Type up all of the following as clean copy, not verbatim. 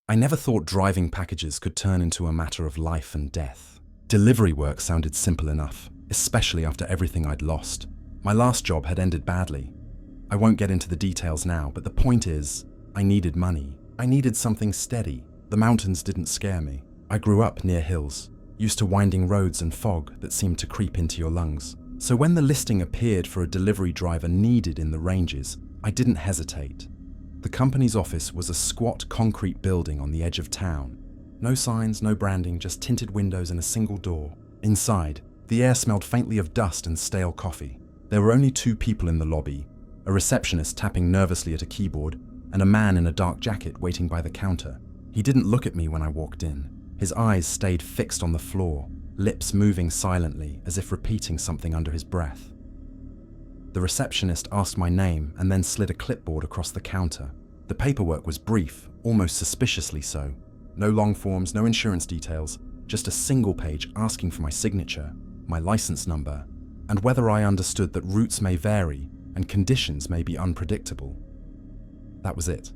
I never thought driving packages could turn into a matter of life and death. Delivery work sounded simple enough, especially after everything I'd lost. My last job had ended badly. I won't get into the details now, but the point is, I needed money. I needed something steady. The mountains didn't scare me. I grew up near hills, used to winding roads and fog that seemed to creep into your lungs. So when the listing appeared for a delivery driver needed in the ranges, I didn't hesitate. The company's office was a squat concrete building on the edge of town. No signs, no branding, just tinted windows and a single door. Inside, the air smelled faintly of dust and stale coffee. There were only 2 people in the lobby, a receptionist tapping nervously at a keyboard, and a man in a dark jacket waiting by the counter. He didn't look at me when I walked in. His eyes stayed fixed on the floor, lips moving silently as if repeating something under his breath. The receptionist asked my name and then slid a clipboard across the counter. The paperwork was brief, almost suspiciously so. No long forms, no insurance details, just a single page asking for my signature, my license number, and whether I understood that routes may vary and conditions may be unpredictable. That was it.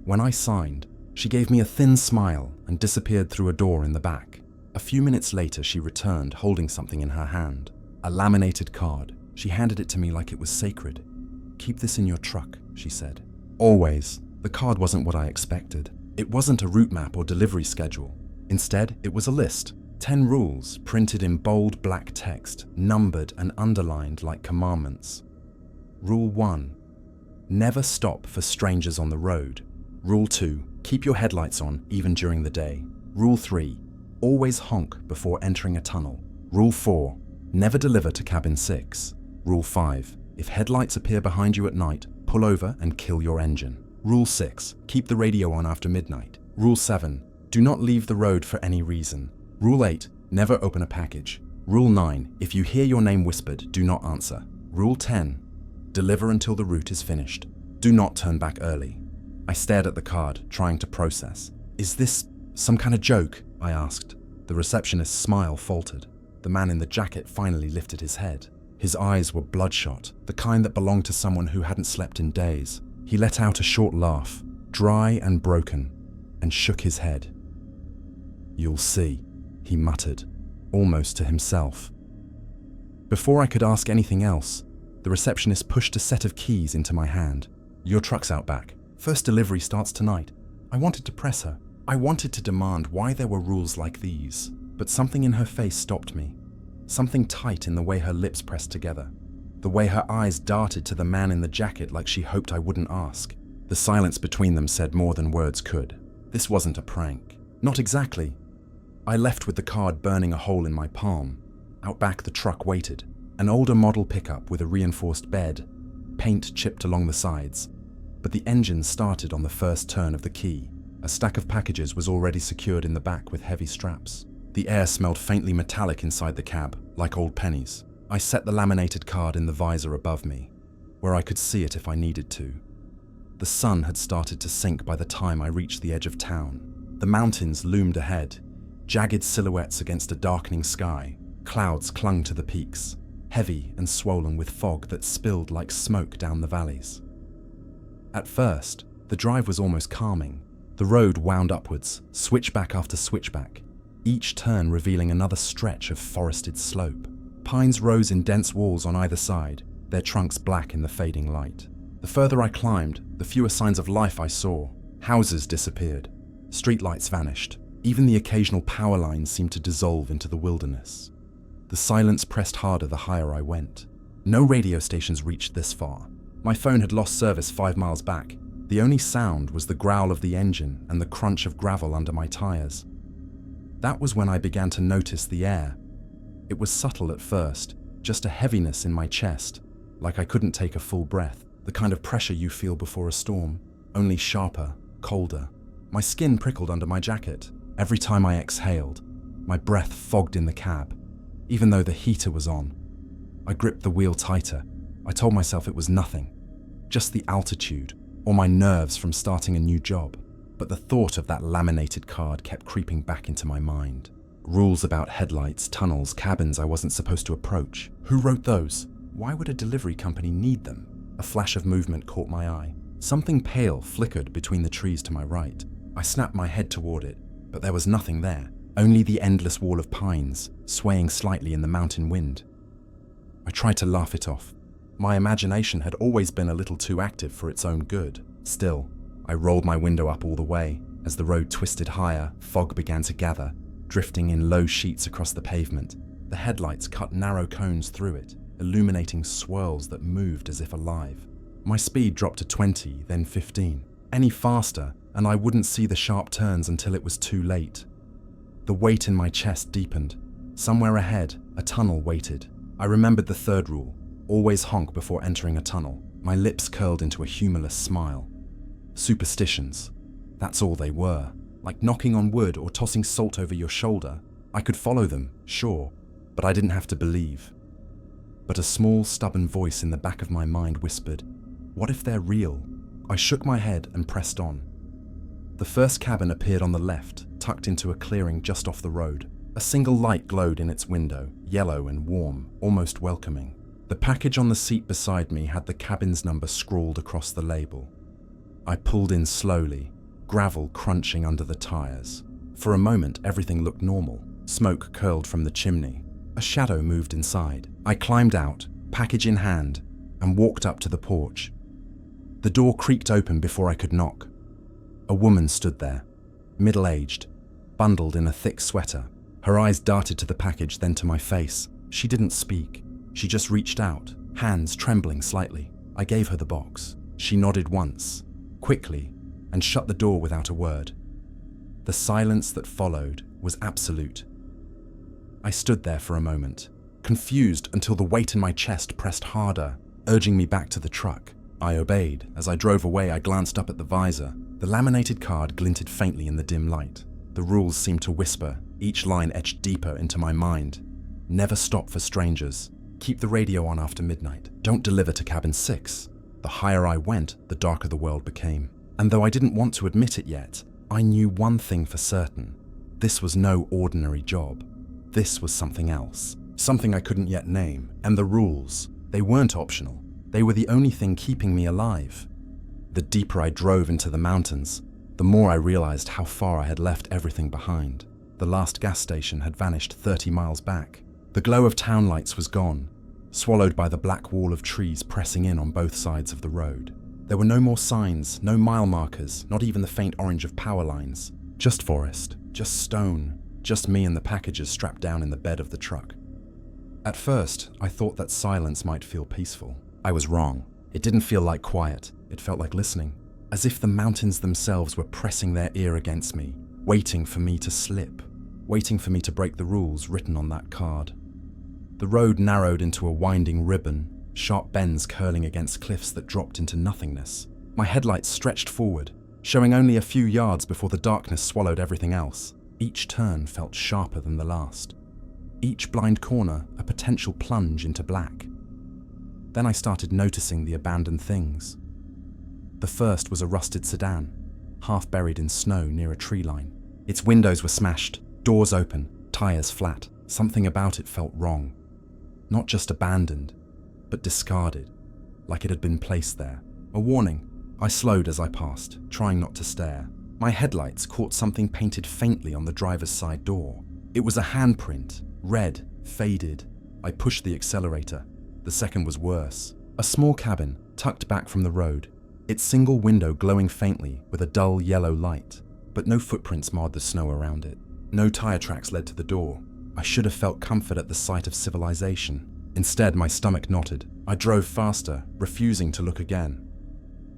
When I signed, she gave me a thin smile and disappeared through a door in the back. A few minutes later, she returned holding something in her hand, a laminated card. She handed it to me like it was sacred. "Keep this in your truck," she said. Always. The card wasn't what I expected. It wasn't a route map or delivery schedule. Instead, it was a list. 10 rules printed in bold black text, numbered and underlined like commandments. Rule 1. Never stop for strangers on the road. Rule 2. Keep your headlights on even during the day. Rule 3. Always honk before entering a tunnel. Rule 4. Never deliver to cabin 6. Rule 5. If headlights appear behind you at night, pull over and kill your engine. Rule 6. Keep the radio on after midnight. Rule 7. Do not leave the road for any reason. Rule 8. Never open a package. Rule 9. If you hear your name whispered, do not answer. Rule 10. Deliver until the route is finished. Do not turn back early. I stared at the card, trying to process. Is this some kind of joke? I asked. The receptionist's smile faltered. The man in the jacket finally lifted his head. His eyes were bloodshot, the kind that belonged to someone who hadn't slept in days. He let out a short laugh, dry and broken, and shook his head. "You'll see," he muttered, almost to himself. Before I could ask anything else, the receptionist pushed a set of keys into my hand. "Your truck's out back. First delivery starts tonight." I wanted to press her. I wanted to demand why there were rules like these, but something in her face stopped me. Something tight in the way her lips pressed together, the way her eyes darted to the man in the jacket like she hoped I wouldn't ask. The silence between them said more than words could. This wasn't a prank. Not exactly. I left with the card burning a hole in my palm. Out back the truck waited, an older model pickup with a reinforced bed, paint chipped along the sides. But the engine started on the first turn of the key. A stack of packages was already secured in the back with heavy straps. The air smelled faintly metallic inside the cab, like old pennies. I set the laminated card in the visor above me, where I could see it if I needed to. The sun had started to sink by the time I reached the edge of town. The mountains loomed ahead, jagged silhouettes against a darkening sky. Clouds clung to the peaks, heavy and swollen with fog that spilled like smoke down the valleys. At first, the drive was almost calming. The road wound upwards, switchback after switchback, each turn revealing another stretch of forested slope. Pines rose in dense walls on either side, their trunks black in the fading light. The further I climbed, the fewer signs of life I saw. Houses disappeared. Streetlights vanished. Even the occasional power lines seemed to dissolve into the wilderness. The silence pressed harder the higher I went. No radio stations reached this far. My phone had lost service 5 miles back. The only sound was the growl of the engine and the crunch of gravel under my tires. That was when I began to notice the air. It was subtle at first, just a heaviness in my chest, like I couldn't take a full breath, the kind of pressure you feel before a storm, only sharper, colder. My skin prickled under my jacket. Every time I exhaled, my breath fogged in the cab, even though the heater was on. I gripped the wheel tighter. I told myself it was nothing, just the altitude, or my nerves from starting a new job. But the thought of that laminated card kept creeping back into my mind. Rules about headlights, tunnels, cabins I wasn't supposed to approach. Who wrote those? Why would a delivery company need them? A flash of movement caught my eye. Something pale flickered between the trees to my right. I snapped my head toward it, but there was nothing there, only the endless wall of pines, swaying slightly in the mountain wind. I tried to laugh it off. My imagination had always been a little too active for its own good. Still, I rolled my window up all the way. As the road twisted higher, fog began to gather, drifting in low sheets across the pavement. The headlights cut narrow cones through it, illuminating swirls that moved as if alive. My speed dropped to 20, then 15. Any faster, and I wouldn't see the sharp turns until it was too late. The weight in my chest deepened. Somewhere ahead, a tunnel waited. I remembered the third rule: always honk before entering a tunnel. My lips curled into a humorless smile. Superstitions. That's all they were. Like knocking on wood or tossing salt over your shoulder. I could follow them, sure, but I didn't have to believe. But a small, stubborn voice in the back of my mind whispered, "What if they're real?" I shook my head and pressed on. The first cabin appeared on the left, tucked into a clearing just off the road. A single light glowed in its window, yellow and warm, almost welcoming. The package on the seat beside me had the cabin's number scrawled across the label. I pulled in slowly, gravel crunching under the tires. For a moment, everything looked normal. Smoke curled from the chimney. A shadow moved inside. I climbed out, package in hand, and walked up to the porch. The door creaked open before I could knock. A woman stood there, middle-aged, bundled in a thick sweater. Her eyes darted to the package, then to my face. She didn't speak. She just reached out, hands trembling slightly. I gave her the box. She nodded once, quickly, and shut the door without a word. The silence that followed was absolute. I stood there for a moment, confused until the weight in my chest pressed harder, urging me back to the truck. I obeyed. As I drove away, I glanced up at the visor. The laminated card glinted faintly in the dim light. The rules seemed to whisper, each line etched deeper into my mind. Never stop for strangers. Keep the radio on after midnight. Don't deliver to cabin 6. The higher I went, the darker the world became. And though I didn't want to admit it yet, I knew one thing for certain. This was no ordinary job. This was something else. Something I couldn't yet name. And the rules, they weren't optional. They were the only thing keeping me alive. The deeper I drove into the mountains, the more I realized how far I had left everything behind. The last gas station had vanished 30 miles back. The glow of town lights was gone, swallowed by the black wall of trees pressing in on both sides of the road. There were no more signs, no mile markers, not even the faint orange of power lines. Just forest, just stone, just me and the packages strapped down in the bed of the truck. At first, I thought that silence might feel peaceful. I was wrong. It didn't feel like quiet. It felt like listening, as if the mountains themselves were pressing their ear against me, waiting for me to slip, waiting for me to break the rules written on that card. The road narrowed into a winding ribbon, sharp bends curling against cliffs that dropped into nothingness. My headlights stretched forward, showing only a few yards before the darkness swallowed everything else. Each turn felt sharper than the last. Each blind corner a potential plunge into black. Then I started noticing the abandoned things. The first was a rusted sedan, half buried in snow near a tree line. Its windows were smashed, doors open, tires flat. Something about it felt wrong. Not just abandoned, but discarded, like it had been placed there. A warning. I slowed as I passed, trying not to stare. My headlights caught something painted faintly on the driver's side door. It was a handprint, red, faded. I pushed the accelerator. The second was worse. A small cabin, tucked back from the road, its single window glowing faintly with a dull yellow light, but no footprints marred the snow around it. No tire tracks led to the door. I should have felt comfort at the sight of civilization. Instead, my stomach knotted. I drove faster, refusing to look again.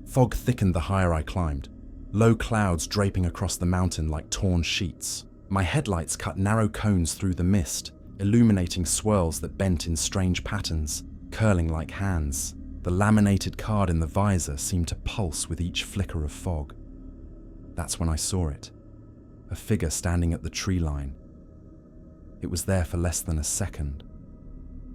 Fog thickened the higher I climbed, low clouds draping across the mountain like torn sheets. My headlights cut narrow cones through the mist, illuminating swirls that bent in strange patterns, curling like hands. The laminated card in the visor seemed to pulse with each flicker of fog. That's when I saw it. A figure standing at the tree line. It was there for less than a second.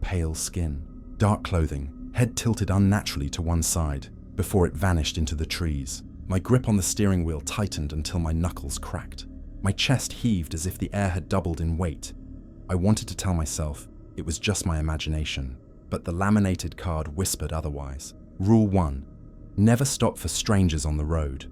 Pale skin, dark clothing, head tilted unnaturally to one side, before it vanished into the trees. My grip on the steering wheel tightened until my knuckles cracked. My chest heaved as if the air had doubled in weight. I wanted to tell myself it was just my imagination, but the laminated card whispered otherwise. Rule 1. Never stop for strangers on the road.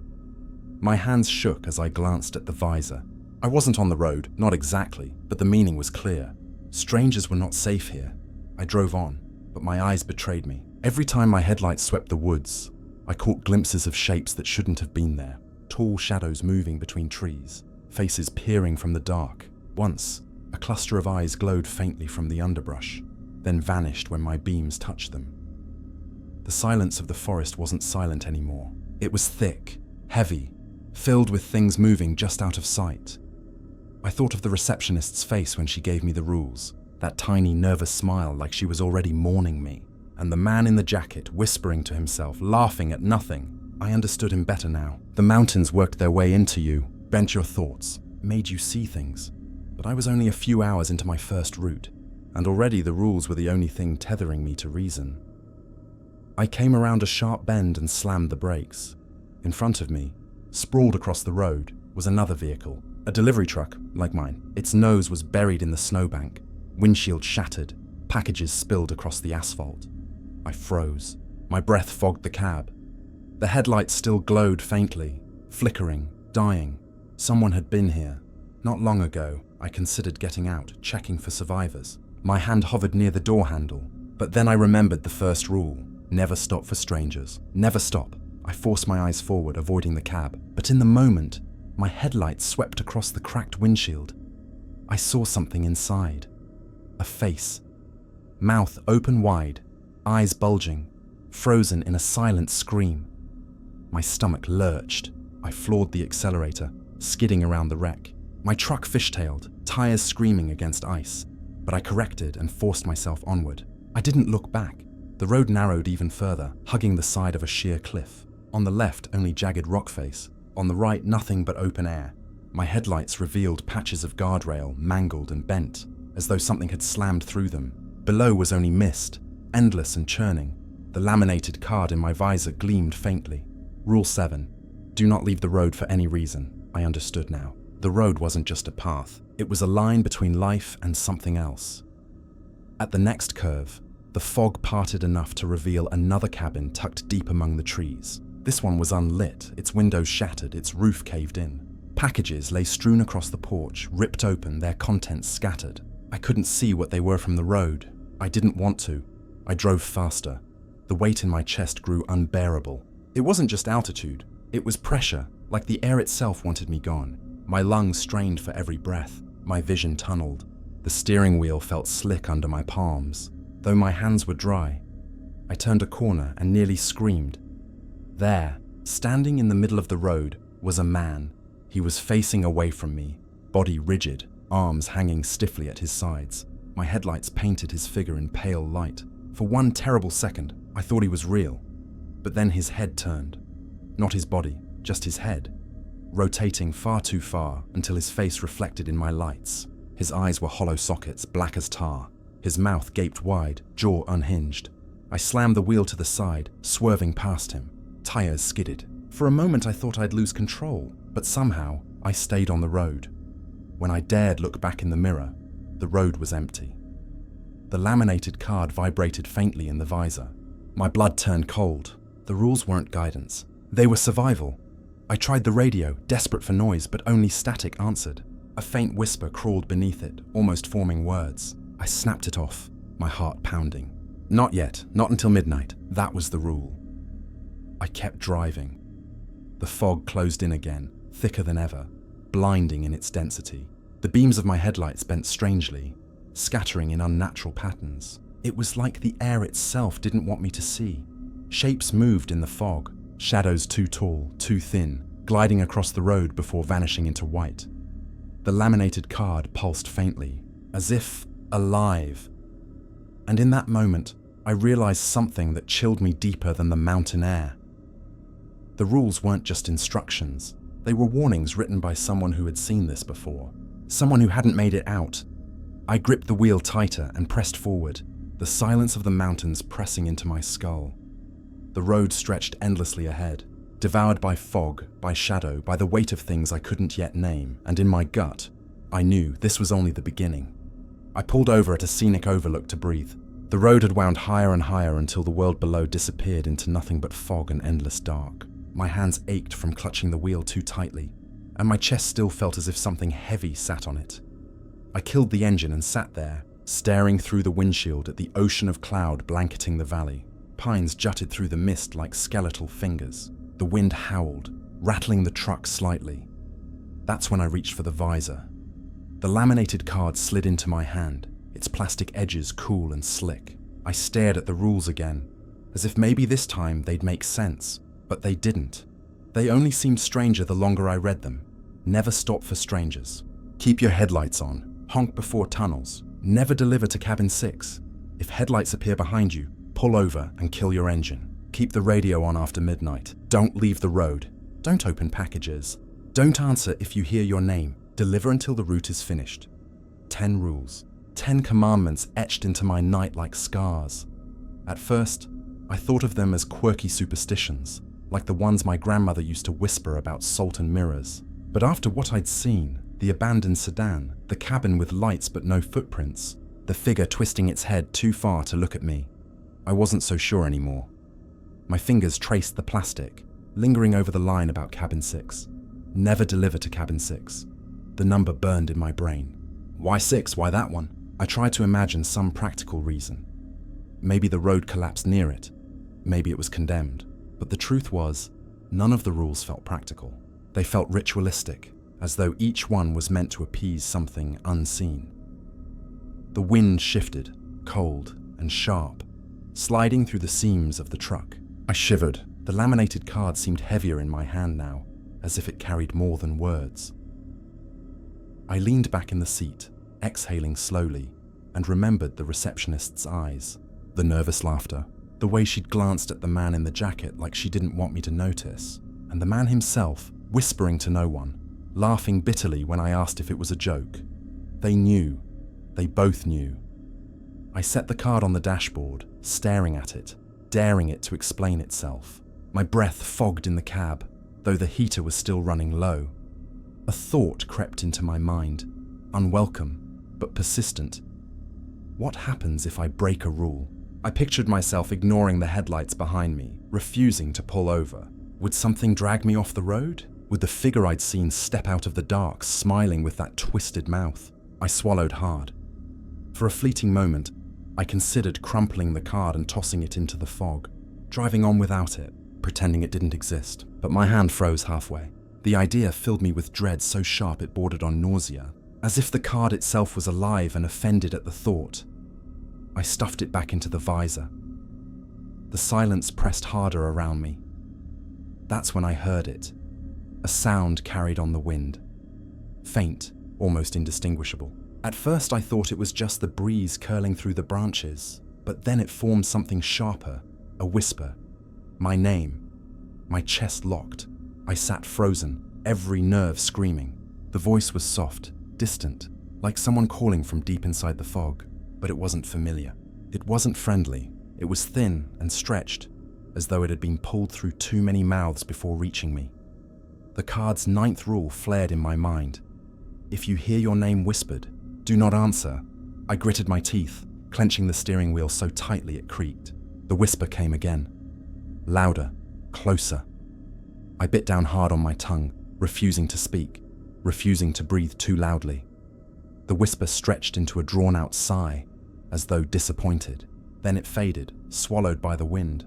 My hands shook as I glanced at the visor. I wasn't on the road, not exactly, but the meaning was clear. Strangers were not safe here. I drove on, but my eyes betrayed me. Every time my headlights swept the woods, I caught glimpses of shapes that shouldn't have been there. Tall shadows moving between trees, faces peering from the dark. Once, a cluster of eyes glowed faintly from the underbrush, then vanished when my beams touched them. The silence of the forest wasn't silent anymore. It was thick, heavy, filled with things moving just out of sight. I thought of the receptionist's face when she gave me the rules, that tiny, nervous smile like she was already mourning me, and the man in the jacket whispering to himself, laughing at nothing. I understood him better now. The mountains worked their way into you, bent your thoughts, made you see things. But I was only a few hours into my first route, and already the rules were the only thing tethering me to reason. I came around a sharp bend and slammed the brakes. In front of me, sprawled across the road, was another vehicle, a delivery truck, like mine. Its nose was buried in the snowbank, windshield shattered, packages spilled across the asphalt. I froze. My breath fogged the cab. The headlights still glowed faintly, flickering, dying. Someone had been here. Not long ago, I considered getting out, checking for survivors. My hand hovered near the door handle, but then I remembered the first rule: never stop for strangers. Never stop. I forced my eyes forward, avoiding the cab, but in the moment, my headlights swept across the cracked windshield. I saw something inside. A face. Mouth open wide, eyes bulging, frozen in a silent scream. My stomach lurched. I floored the accelerator, skidding around the wreck. My truck fishtailed, tires screaming against ice, but I corrected and forced myself onward. I didn't look back. The road narrowed even further, hugging the side of a sheer cliff. On the left, only jagged rock face. On the right, nothing but open air. My headlights revealed patches of guardrail, mangled and bent, as though something had slammed through them. Below was only mist, endless and churning. The laminated card in my visor gleamed faintly. Rule 7. Do not leave the road for any reason. I understood now. The road wasn't just a path. It was a line between life and something else. At the next curve, the fog parted enough to reveal another cabin tucked deep among the trees. This one was unlit, its windows shattered, its roof caved in. Packages lay strewn across the porch, ripped open, their contents scattered. I couldn't see what they were from the road. I didn't want to. I drove faster. The weight in my chest grew unbearable. It wasn't just altitude. It was pressure, like the air itself wanted me gone. My lungs strained for every breath. My vision tunneled. The steering wheel felt slick under my palms. Though my hands were dry, I turned a corner and nearly screamed. There, standing in the middle of the road, was a man. He was facing away from me, body rigid, arms hanging stiffly at his sides. My headlights painted his figure in pale light. For one terrible second, I thought he was real. But then his head turned. Not his body, just his head, rotating far too far until his face reflected in my lights. His eyes were hollow sockets, black as tar. His mouth gaped wide, jaw unhinged. I slammed the wheel to the side, swerving past him. Tires skidded. For a moment I thought I'd lose control, but somehow I stayed on the road. When I dared look back in the mirror, the road was empty. The laminated card vibrated faintly in the visor. My blood turned cold. The rules weren't guidance. They were survival. I tried the radio, desperate for noise, but only static answered. A faint whisper crawled beneath it, almost forming words. I snapped it off, my heart pounding. Not yet, not until midnight. That was the rule. I kept driving. The fog closed in again, thicker than ever, blinding in its density. The beams of my headlights bent strangely, scattering in unnatural patterns. It was like the air itself didn't want me to see. Shapes moved in the fog, shadows too tall, too thin, gliding across the road before vanishing into white. The laminated card pulsed faintly, as if alive. And in that moment, I realized something that chilled me deeper than the mountain air. The rules weren't just instructions. They were warnings written by someone who had seen this before. Someone who hadn't made it out. I gripped the wheel tighter and pressed forward, the silence of the mountains pressing into my skull. The road stretched endlessly ahead, devoured by fog, by shadow, by the weight of things I couldn't yet name, and in my gut, I knew this was only the beginning. I pulled over at a scenic overlook to breathe. The road had wound higher and higher until the world below disappeared into nothing but fog and endless dark. My hands ached from clutching the wheel too tightly, and my chest still felt as if something heavy sat on it. I killed the engine and sat there, staring through the windshield at the ocean of cloud blanketing the valley. Pines jutted through the mist like skeletal fingers. The wind howled, rattling the truck slightly. That's when I reached for the visor. The laminated card slid into my hand, its plastic edges cool and slick. I stared at the rules again, as if maybe this time they'd make sense, but they didn't. They only seemed stranger the longer I read them. Never stop for strangers. Keep your headlights on. Honk before tunnels. Never deliver to cabin 6. If headlights appear behind you, pull over and kill your engine. Keep the radio on after midnight. Don't leave the road. Don't open packages. Don't answer if you hear your name. Deliver until the route is finished. 10 rules. 10 commandments etched into my night like scars. At first, I thought of them as quirky superstitions, like the ones my grandmother used to whisper about salt and mirrors. But after what I'd seen, the abandoned sedan, the cabin with lights but no footprints, the figure twisting its head too far to look at me, I wasn't so sure anymore. My fingers traced the plastic, lingering over the line about cabin 6. Never deliver to cabin 6. The number burned in my brain. Why 6? Why that one? I tried to imagine some practical reason. Maybe the road collapsed near it. Maybe it was condemned. But the truth was, none of the rules felt practical. They felt ritualistic, as though each one was meant to appease something unseen. The wind shifted, cold and sharp, sliding through the seams of the truck. I shivered. The laminated card seemed heavier in my hand now, as if it carried more than words. I leaned back in the seat, exhaling slowly, and remembered the receptionist's eyes, the nervous laughter, the way she'd glanced at the man in the jacket like she didn't want me to notice, and the man himself, whispering to no one, laughing bitterly when I asked if it was a joke. They knew. They both knew. I set the card on the dashboard, staring at it, daring it to explain itself. My breath fogged in the cab, though the heater was still running low. A thought crept into my mind, unwelcome, but persistent. What happens if I break a rule? I pictured myself ignoring the headlights behind me, refusing to pull over. Would something drag me off the road? Would the figure I'd seen step out of the dark, smiling with that twisted mouth? I swallowed hard. For a fleeting moment, I considered crumpling the card and tossing it into the fog, driving on without it, pretending it didn't exist. But my hand froze halfway. The idea filled me with dread so sharp it bordered on nausea, as if the card itself was alive and offended at the thought. I stuffed it back into the visor. The silence pressed harder around me. That's when I heard it. A sound carried on the wind. Faint, almost indistinguishable. At first I thought it was just the breeze curling through the branches, but then it formed something sharper, a whisper. My name. My chest locked. I sat frozen, every nerve screaming. The voice was soft, distant, like someone calling from deep inside the fog, but it wasn't familiar. It wasn't friendly. It was thin and stretched, as though it had been pulled through too many mouths before reaching me. The card's 9th rule flared in my mind. If you hear your name whispered, do not answer. I gritted my teeth, clenching the steering wheel so tightly it creaked. The whisper came again. Louder, closer. I bit down hard on my tongue, refusing to speak, refusing to breathe too loudly. The whisper stretched into a drawn-out sigh, as though disappointed. Then it faded, swallowed by the wind.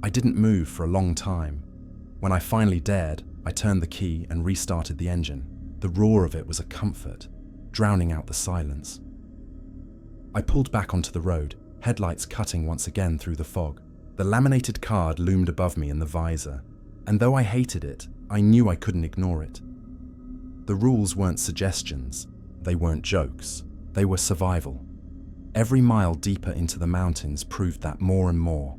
I didn't move for a long time. When I finally dared, I turned the key and restarted the engine. The roar of it was a comfort, drowning out the silence. I pulled back onto the road, headlights cutting once again through the fog. The laminated card loomed above me in the visor, and though I hated it, I knew I couldn't ignore it. The rules weren't suggestions, they weren't jokes, they were survival. Every mile deeper into the mountains proved that more and more.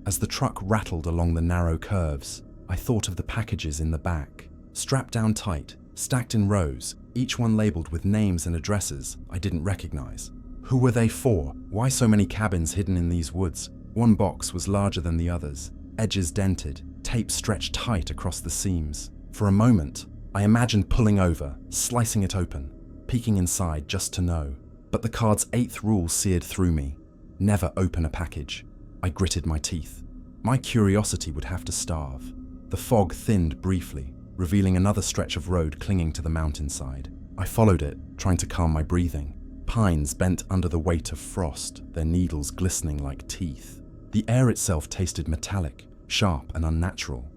As the truck rattled along the narrow curves, I thought of the packages in the back, strapped down tight, stacked in rows, each one labeled with names and addresses I didn't recognize. Who were they for? Why so many cabins hidden in these woods? One box was larger than the others, edges dented, tape stretched tight across the seams. For a moment, I imagined pulling over, slicing it open, peeking inside just to know. But the card's 8th rule seared through me. Never open a package. I gritted my teeth. My curiosity would have to starve. The fog thinned briefly, revealing another stretch of road clinging to the mountainside. I followed it, trying to calm my breathing. Pines bent under the weight of frost, their needles glistening like teeth. The air itself tasted metallic, sharp and unnatural.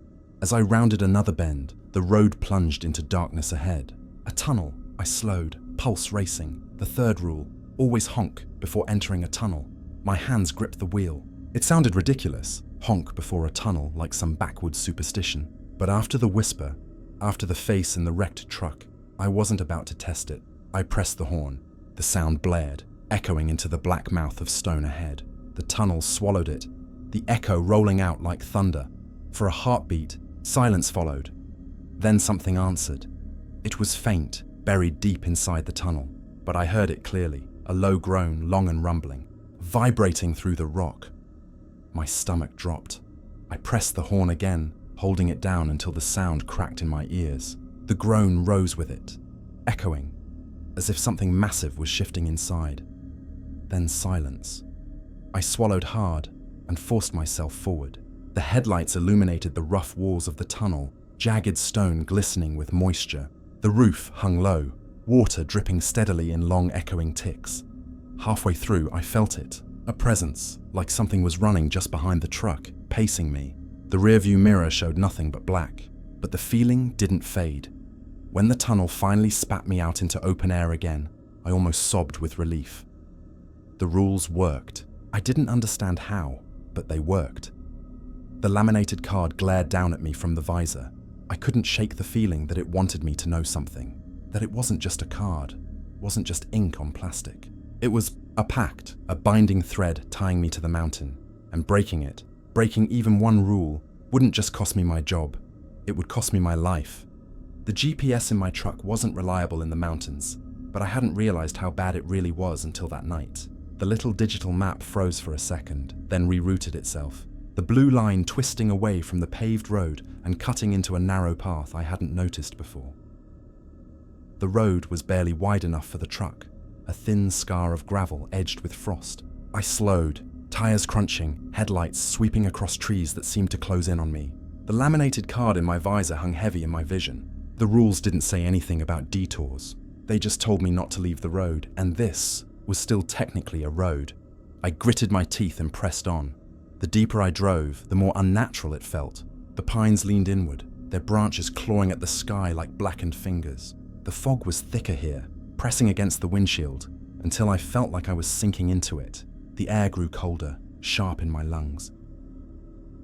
As I rounded another bend, the road plunged into darkness ahead. A tunnel. I slowed, pulse racing. The third rule, always honk before entering a tunnel. My hands gripped the wheel. It sounded ridiculous, honk before a tunnel like some backwoods superstition. But after the whisper, after the face in the wrecked truck, I wasn't about to test it. I pressed the horn. The sound blared, echoing into the black mouth of stone ahead. The tunnel swallowed it, the echo rolling out like thunder. For a heartbeat, silence followed. Then something answered. It was faint, buried deep inside the tunnel, but I heard it clearly, a low groan, long and rumbling, vibrating through the rock. My stomach dropped. I pressed the horn again, holding it down until the sound cracked in my ears. The groan rose with it, echoing, as if something massive was shifting inside. Then silence. I swallowed hard and forced myself forward. The headlights illuminated the rough walls of the tunnel, jagged stone glistening with moisture. The roof hung low, water dripping steadily in long echoing ticks. Halfway through, I felt it, a presence, like something was running just behind the truck, pacing me. The rearview mirror showed nothing but black, but the feeling didn't fade. When the tunnel finally spat me out into open air again, I almost sobbed with relief. The rules worked. I didn't understand how, but they worked. The laminated card glared down at me from the visor. I couldn't shake the feeling that it wanted me to know something, that it wasn't just a card, wasn't just ink on plastic. It was a pact, a binding thread tying me to the mountain, and breaking it, breaking even one rule, wouldn't just cost me my job, it would cost me my life. The GPS in my truck wasn't reliable in the mountains, but I hadn't realized how bad it really was until that night. The little digital map froze for a second, then rerouted itself. The blue line twisting away from the paved road and cutting into a narrow path I hadn't noticed before. The road was barely wide enough for the truck, a thin scar of gravel edged with frost. I slowed, tires crunching, headlights sweeping across trees that seemed to close in on me. The laminated card in my visor hung heavy in my vision. The rules didn't say anything about detours. They just told me not to leave the road, and this was still technically a road. I gritted my teeth and pressed on. The deeper I drove, the more unnatural it felt. The pines leaned inward, their branches clawing at the sky like blackened fingers. The fog was thicker here, pressing against the windshield, until I felt like I was sinking into it. The air grew colder, sharp in my lungs.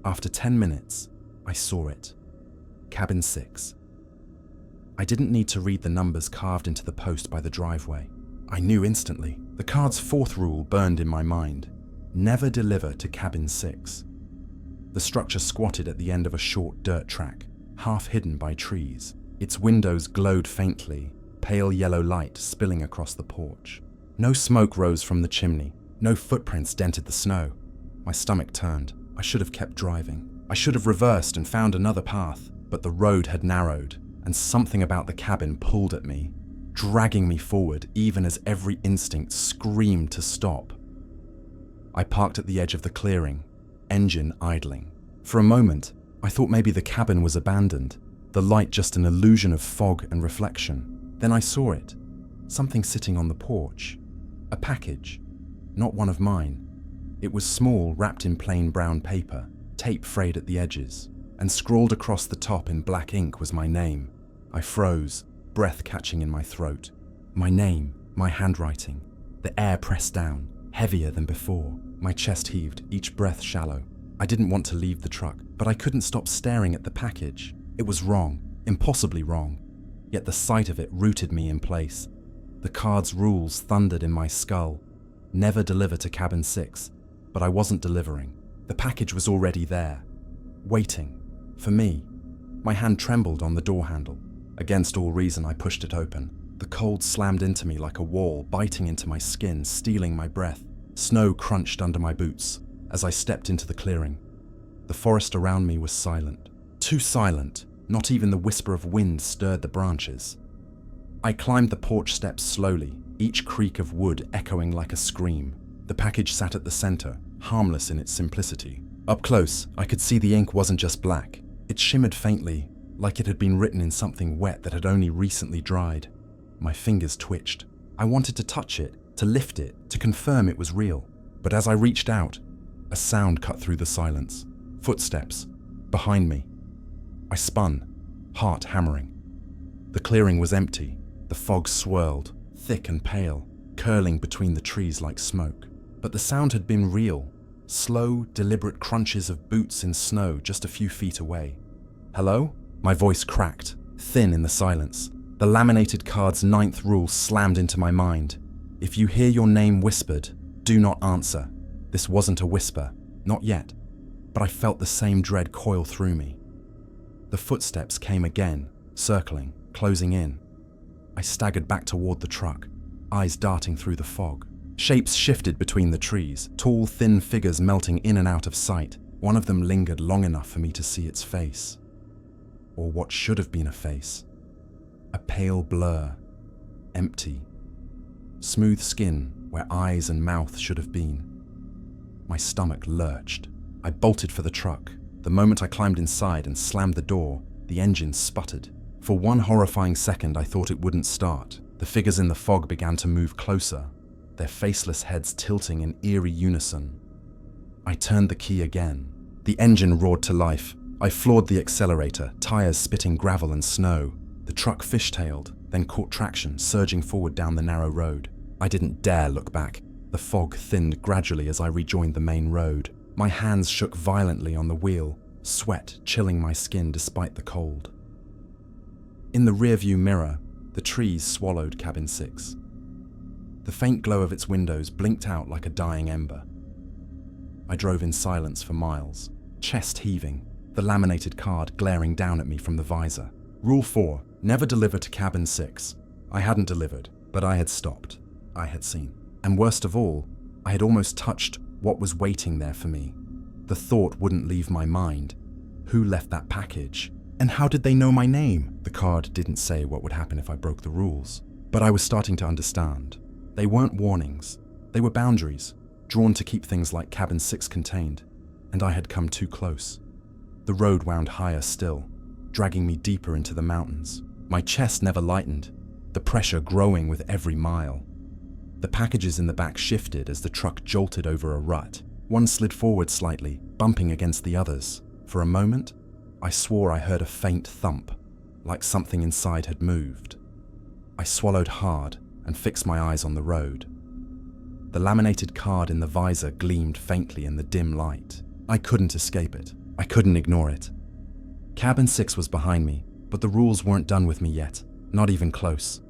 After 10 minutes, I saw it. Cabin 6. I didn't need to read the numbers carved into the post by the driveway. I knew instantly. The card's fourth rule burned in my mind. Never deliver to Cabin 6. The structure squatted at the end of a short dirt track, half hidden by trees. Its windows glowed faintly, pale yellow light spilling across the porch. No smoke rose from the chimney. No footprints dented the snow. My stomach turned. I should have kept driving. I should have reversed and found another path, but the road had narrowed, and something about the cabin pulled at me, dragging me forward even as every instinct screamed to stop. I parked at the edge of the clearing, engine idling. For a moment, I thought maybe the cabin was abandoned, the light just an illusion of fog and reflection. Then I saw it, something sitting on the porch. A package, not one of mine. It was small, wrapped in plain brown paper, tape frayed at the edges, and scrawled across the top in black ink was my name. I froze, breath catching in my throat. My name, my handwriting. The air pressed down, heavier than before. My chest heaved, each breath shallow. I didn't want to leave the truck, but I couldn't stop staring at the package. It was wrong, impossibly wrong. Yet the sight of it rooted me in place. The card's rules thundered in my skull. Never deliver to Cabin 6, but I wasn't delivering. The package was already there, waiting, for me. My hand trembled on the door handle. Against all reason, I pushed it open. The cold slammed into me like a wall, biting into my skin, stealing my breath. Snow crunched under my boots as I stepped into the clearing. The forest around me was silent. Too silent, not even the whisper of wind stirred the branches. I climbed the porch steps slowly, each creak of wood echoing like a scream. The package sat at the center, harmless in its simplicity. Up close, I could see the ink wasn't just black. It shimmered faintly, like it had been written in something wet that had only recently dried. My fingers twitched. I wanted to touch it, to lift it, to confirm it was real. But as I reached out, a sound cut through the silence. Footsteps. Behind me. I spun, heart hammering. The clearing was empty. The fog swirled, thick and pale, curling between the trees like smoke. But the sound had been real. Slow, deliberate crunches of boots in snow just a few feet away. Hello? My voice cracked, thin in the silence. The laminated card's 9th rule slammed into my mind. If you hear your name whispered, do not answer. This wasn't a whisper, not yet, but I felt the same dread coil through me. The footsteps came again, circling, closing in. I staggered back toward the truck, eyes darting through the fog. Shapes shifted between the trees, tall, thin figures melting in and out of sight. One of them lingered long enough for me to see its face. Or what should have been a face. A pale blur, empty. Smooth skin where eyes and mouth should have been. My stomach lurched. I bolted for the truck. The moment I climbed inside and slammed the door, the engine sputtered. For one horrifying second, I thought it wouldn't start. The figures in the fog began to move closer, their faceless heads tilting in eerie unison. I turned the key again. The engine roared to life. I floored the accelerator, tires spitting gravel and snow. The truck fishtailed, then caught traction, surging forward down the narrow road. I didn't dare look back. The fog thinned gradually as I rejoined the main road. My hands shook violently on the wheel, sweat chilling my skin despite the cold. In the rearview mirror, the trees swallowed cabin 6. The faint glow of its windows blinked out like a dying ember. I drove in silence for miles, chest heaving, the laminated card glaring down at me from the visor. Rule 4, never deliver to cabin 6. I hadn't delivered, but I had stopped. I had seen. And worst of all, I had almost touched what was waiting there for me. The thought wouldn't leave my mind. Who left that package? And how did they know my name? The card didn't say what would happen if I broke the rules, but I was starting to understand. They weren't warnings. They were boundaries, drawn to keep things like cabin 6 contained, and I had come too close. The road wound higher still, dragging me deeper into the mountains. My chest never lightened, the pressure growing with every mile. The packages in the back shifted as the truck jolted over a rut. One slid forward slightly, bumping against the others. For a moment, I swore I heard a faint thump, like something inside had moved. I swallowed hard and fixed my eyes on the road. The laminated card in the visor gleamed faintly in the dim light. I couldn't escape it. I couldn't ignore it. Cabin 6 was behind me, but the rules weren't done with me yet, not even close.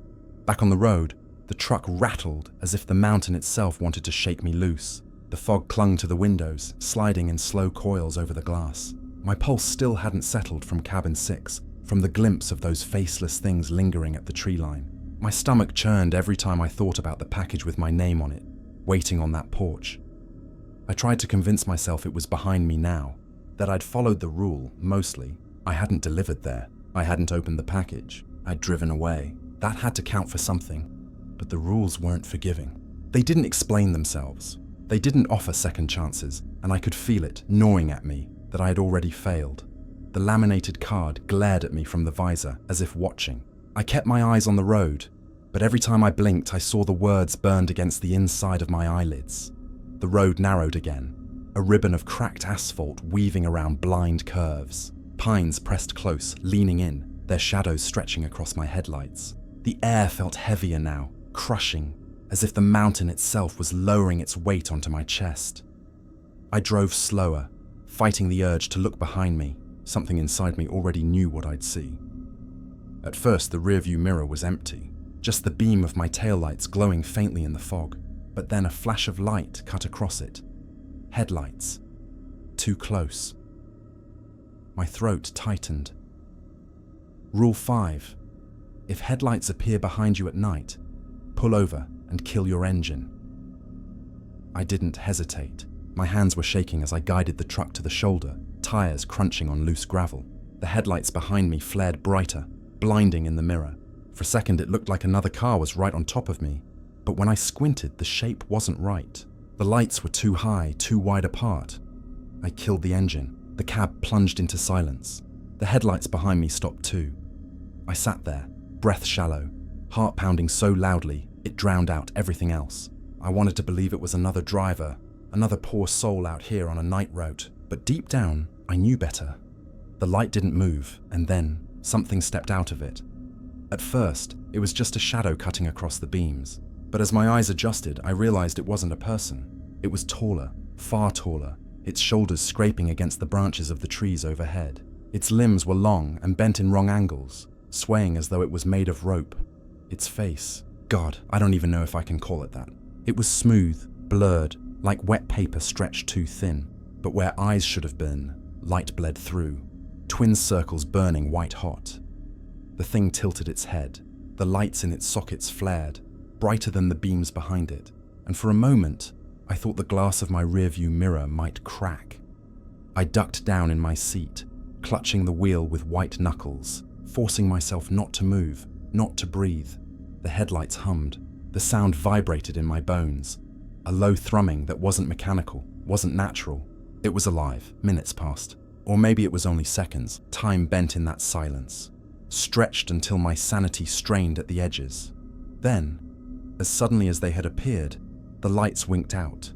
Back on the road, the truck rattled as if the mountain itself wanted to shake me loose. The fog clung to the windows, sliding in slow coils over the glass. My pulse still hadn't settled from cabin 6, from the glimpse of those faceless things lingering at the tree line. My stomach churned every time I thought about the package with my name on it, waiting on that porch. I tried to convince myself it was behind me now, that I'd followed the rule, mostly. I hadn't delivered there. I hadn't opened the package. I'd driven away. That had to count for something. But the rules weren't forgiving. They didn't explain themselves. They didn't offer second chances, and I could feel it gnawing at me that I had already failed. The laminated card glared at me from the visor, as if watching. I kept my eyes on the road, but every time I blinked, I saw the words burned against the inside of my eyelids. The road narrowed again, a ribbon of cracked asphalt weaving around blind curves. Pines pressed close, leaning in, their shadows stretching across my headlights. The air felt heavier now, crushing, as if the mountain itself was lowering its weight onto my chest. I drove slower, fighting the urge to look behind me. Something inside me already knew what I'd see. At first, the rearview mirror was empty, just the beam of my taillights glowing faintly in the fog. But then a flash of light cut across it. Headlights. Too close. My throat tightened. Rule 5. If headlights appear behind you at night, pull over and kill your engine. I didn't hesitate. My hands were shaking as I guided the truck to the shoulder, tires crunching on loose gravel. The headlights behind me flared brighter, blinding in the mirror. For a second, it looked like another car was right on top of me. But when I squinted, the shape wasn't right. The lights were too high, too wide apart. I killed the engine. The cab plunged into silence. The headlights behind me stopped too. I sat there, breath shallow, heart pounding so loudly it drowned out everything else. I wanted to believe it was another driver, another poor soul out here on a night route, but deep down, I knew better. The light didn't move, and then something stepped out of it. At first, it was just a shadow cutting across the beams, but as my eyes adjusted, I realized it wasn't a person. It was taller, far taller, its shoulders scraping against the branches of the trees overhead. Its limbs were long and bent in wrong angles, swaying as though it was made of rope. Its face, God, I don't even know if I can call it that. It was smooth, blurred, like wet paper stretched too thin, but where eyes should have been, light bled through, twin circles burning white hot. The thing tilted its head. The lights in its sockets flared, brighter than the beams behind it, and for a moment, I thought the glass of my rearview mirror might crack. I ducked down in my seat, clutching the wheel with white knuckles, forcing myself not to move, not to breathe. The headlights hummed. The sound vibrated in my bones. A low thrumming that wasn't mechanical, wasn't natural. It was alive. Minutes passed. Or maybe it was only seconds. Time bent in that silence, stretched until my sanity strained at the edges. Then, as suddenly as they had appeared, the lights winked out.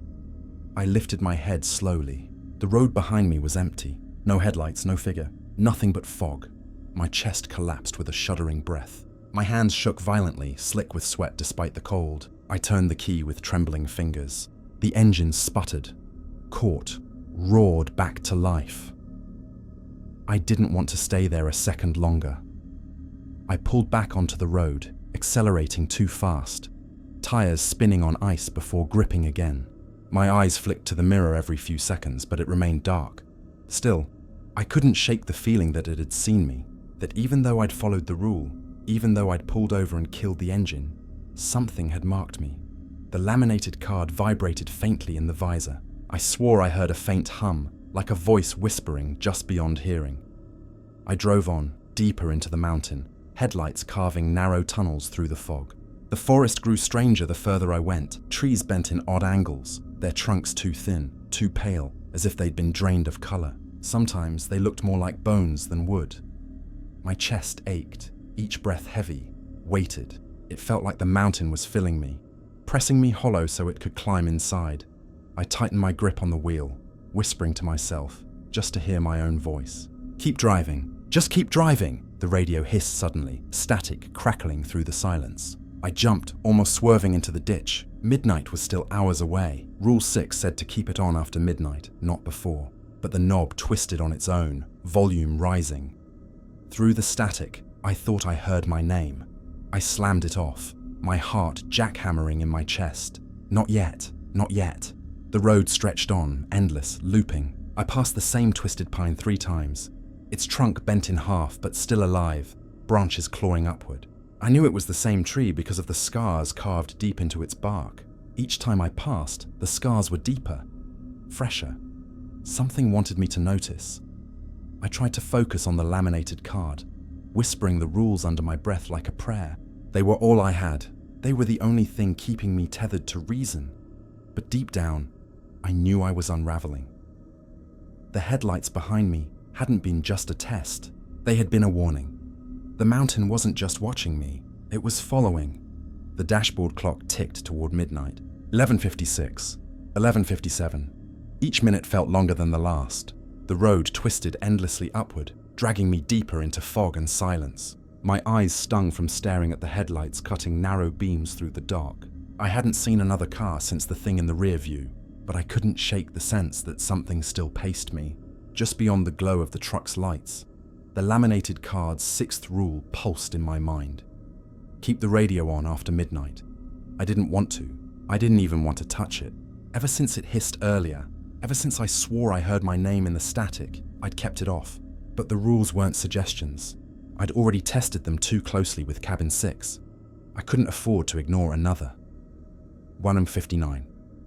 I lifted my head slowly. The road behind me was empty. No headlights, no figure. Nothing but fog. My chest collapsed with a shuddering breath. My hands shook violently, slick with sweat despite the cold. I turned the key with trembling fingers. The engine sputtered, caught, roared back to life. I didn't want to stay there a second longer. I pulled back onto the road, accelerating too fast, tires spinning on ice before gripping again. My eyes flicked to the mirror every few seconds, but it remained dark. Still, I couldn't shake the feeling that it had seen me, that even though I'd followed the rule, even though I'd pulled over and killed the engine, something had marked me. The laminated card vibrated faintly in the visor. I swore I heard a faint hum, like a voice whispering just beyond hearing. I drove on, deeper into the mountain, headlights carving narrow tunnels through the fog. The forest grew stranger the further I went, trees bent in odd angles, their trunks too thin, too pale, as if they'd been drained of color. Sometimes they looked more like bones than wood. My chest ached, each breath heavy, weighted. It felt like the mountain was filling me, pressing me hollow so it could climb inside. I tightened my grip on the wheel, whispering to myself, just to hear my own voice. "Keep driving. Just keep driving," the radio hissed suddenly, static crackling through the silence. I jumped, almost swerving into the ditch. Midnight was still hours away. Rule 6 said to keep it on after midnight, not before. But the knob twisted on its own, volume rising. Through the static, I thought I heard my name. I slammed it off, my heart jackhammering in my chest. Not yet, not yet. The road stretched on, endless, looping. I passed the same twisted pine 3 times. Its trunk bent in half, but still alive, branches clawing upward. I knew it was the same tree because of the scars carved deep into its bark. Each time I passed, the scars were deeper, fresher. Something wanted me to notice. I tried to focus on the laminated card, whispering the rules under my breath like a prayer. They were all I had. They were the only thing keeping me tethered to reason. But deep down, I knew I was unraveling. The headlights behind me hadn't been just a test. They had been a warning. The mountain wasn't just watching me, it was following. The dashboard clock ticked toward midnight. 11:56, 11:57. Each minute felt longer than the last. The road twisted endlessly upward, dragging me deeper into fog and silence. My eyes stung from staring at the headlights cutting narrow beams through the dark. I hadn't seen another car since the thing in the rear view, but I couldn't shake the sense that something still paced me. Just beyond the glow of the truck's lights, the laminated card's 6th rule pulsed in my mind. Keep the radio on after midnight. I didn't want to. I didn't even want to touch it. Ever since it hissed earlier, ever since I swore I heard my name in the static, I'd kept it off. But the rules weren't suggestions. I'd already tested them too closely with cabin 6. I couldn't afford to ignore another. 1:59.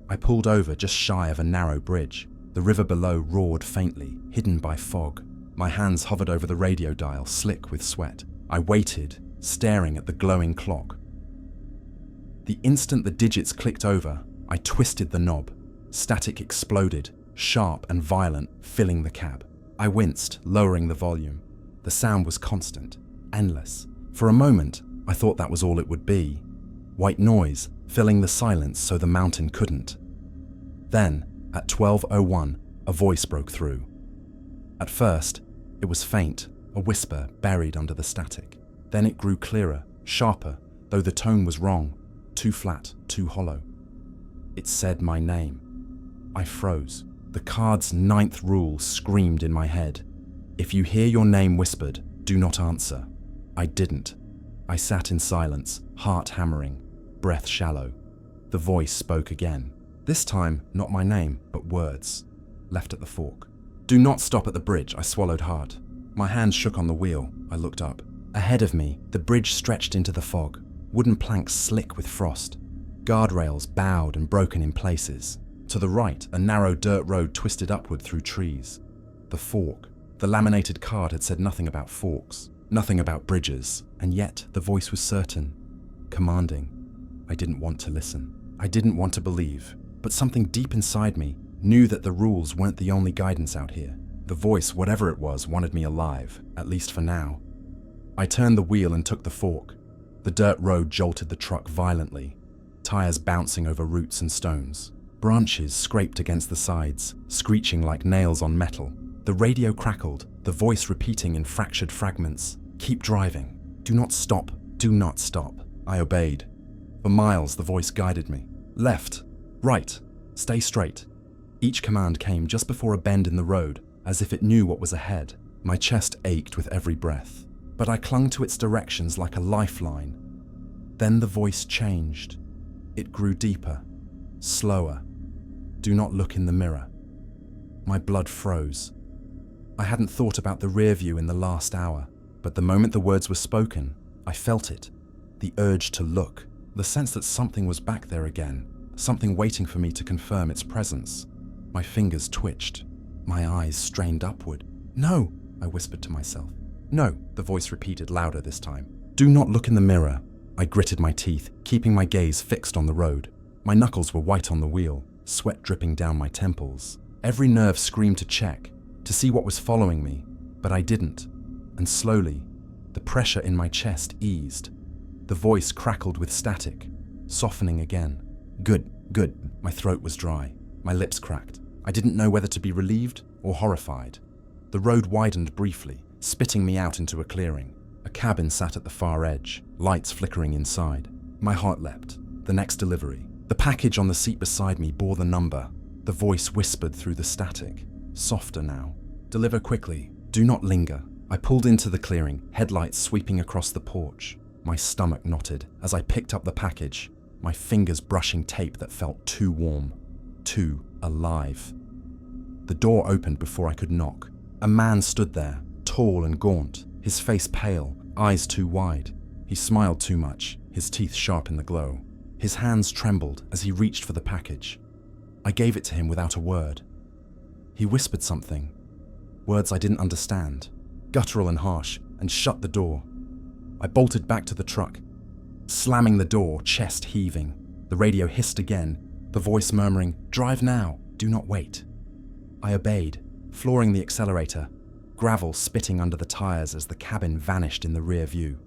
I pulled over just shy of a narrow bridge. The river below roared faintly, hidden by fog. My hands hovered over the radio dial, slick with sweat. I waited, staring at the glowing clock. The instant the digits clicked over, I twisted the knob. Static exploded, sharp and violent, filling the cab. I winced, lowering the volume. The sound was constant, endless. For a moment, I thought that was all it would be. White noise, filling the silence so the mountain couldn't. Then, at 12:01, a voice broke through. At first, it was faint, a whisper buried under the static. Then it grew clearer, sharper, though the tone was wrong, too flat, too hollow. It said my name. I froze. The card's 9th rule screamed in my head. If you hear your name whispered, do not answer. I didn't. I sat in silence, heart hammering, breath shallow. The voice spoke again. This time, not my name, but words. Left at the fork. Do not stop at the bridge, I swallowed hard. My hand shook on the wheel. I looked up. Ahead of me, the bridge stretched into the fog, wooden planks slick with frost. Guardrails bowed and broken in places. To the right, a narrow dirt road twisted upward through trees. The fork. The laminated card had said nothing about forks, nothing about bridges, and yet the voice was certain, commanding. I didn't want to listen. I didn't want to believe, but something deep inside me knew that the rules weren't the only guidance out here. The voice, whatever it was, wanted me alive, at least for now. I turned the wheel and took the fork. The dirt road jolted the truck violently, tires bouncing over roots and stones. Branches scraped against the sides, screeching like nails on metal. The radio crackled, the voice repeating in fractured fragments. Keep driving. Do not stop. Do not stop. I obeyed. For miles, the voice guided me. Left. Right. Stay straight. Each command came just before a bend in the road, as if it knew what was ahead. My chest ached with every breath, but I clung to its directions like a lifeline. Then the voice changed. It grew deeper, slower. Do not look in the mirror. My blood froze. I hadn't thought about the rear view in the last hour, but the moment the words were spoken, I felt it. The urge to look, the sense that something was back there again, something waiting for me to confirm its presence. My fingers twitched. My eyes strained upward. No, I whispered to myself. No, the voice repeated louder this time. Do not look in the mirror. I gritted my teeth, keeping my gaze fixed on the road. My knuckles were white on the wheel, sweat dripping down my temples. Every nerve screamed to check, to see what was following me, but I didn't. And slowly, the pressure in my chest eased. The voice crackled with static, softening again. Good, good. My throat was dry. My lips cracked. I didn't know whether to be relieved or horrified. The road widened briefly, spitting me out into a clearing. A cabin sat at the far edge, lights flickering inside. My heart leapt. The next delivery. The package on the seat beside me bore the number. The voice whispered through the static, softer now. Deliver quickly. Do not linger. I pulled into the clearing, headlights sweeping across the porch. My stomach knotted as I picked up the package, my fingers brushing tape that felt too warm, too alive. The door opened before I could knock. A man stood there, tall and gaunt, his face pale, eyes too wide. He smiled too much, his teeth sharp in the glow. His hands trembled as he reached for the package. I gave it to him without a word. He whispered something, words I didn't understand, guttural and harsh, and shut the door. I bolted back to the truck, slamming the door, chest heaving. The radio hissed again, the voice murmuring, "Drive now, do not wait." I obeyed, flooring the accelerator, gravel spitting under the tires as the cabin vanished in the rear view.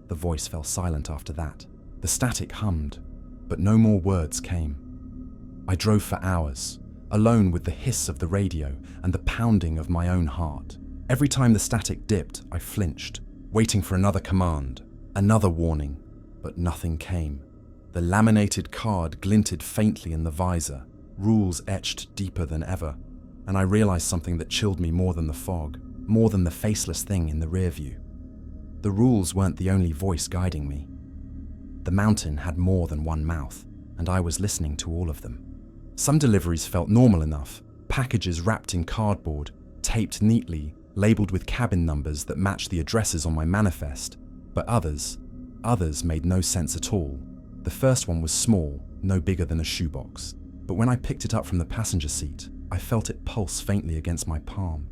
The voice fell silent after that. The static hummed, but no more words came. I drove for hours, alone with the hiss of the radio and the pounding of my own heart. Every time the static dipped, I flinched, waiting for another command, another warning, but nothing came. The laminated card glinted faintly in the visor, rules etched deeper than ever, and I realized something that chilled me more than the fog, more than the faceless thing in the rear view. The rules weren't the only voice guiding me. The mountain had more than one mouth, and I was listening to all of them. Some deliveries felt normal enough, packages wrapped in cardboard, taped neatly, labeled with cabin numbers that matched the addresses on my manifest, but others made no sense at all. The first one was small, no bigger than a shoebox, but when I picked it up from the passenger seat, I felt it pulse faintly against my palm.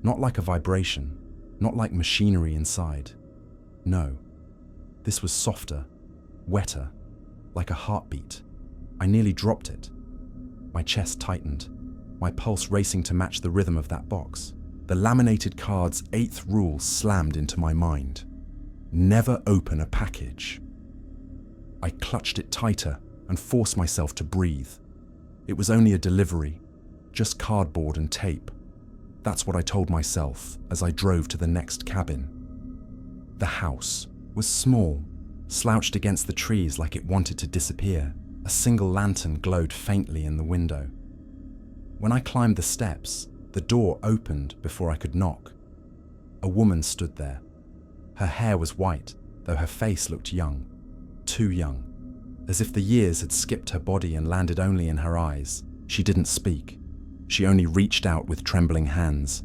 Not like a vibration, not like machinery inside. No, this was softer, wetter, like a heartbeat. I nearly dropped it. My chest tightened. my pulse racing to match the rhythm of that box. The laminated card's 8th rule slammed into my mind. Never open a package. I clutched it tighter and forced myself to breathe. It was only a delivery, just cardboard and tape. That's what I told myself as I drove to the next cabin. The house was small, slouched against the trees like it wanted to disappear. A single lantern glowed faintly in the window. When I climbed the steps, the door opened before I could knock. A woman stood there. Her hair was white, though her face looked young. Too young. As if the years had skipped her body and landed only in her eyes. She didn't speak. She only reached out with trembling hands.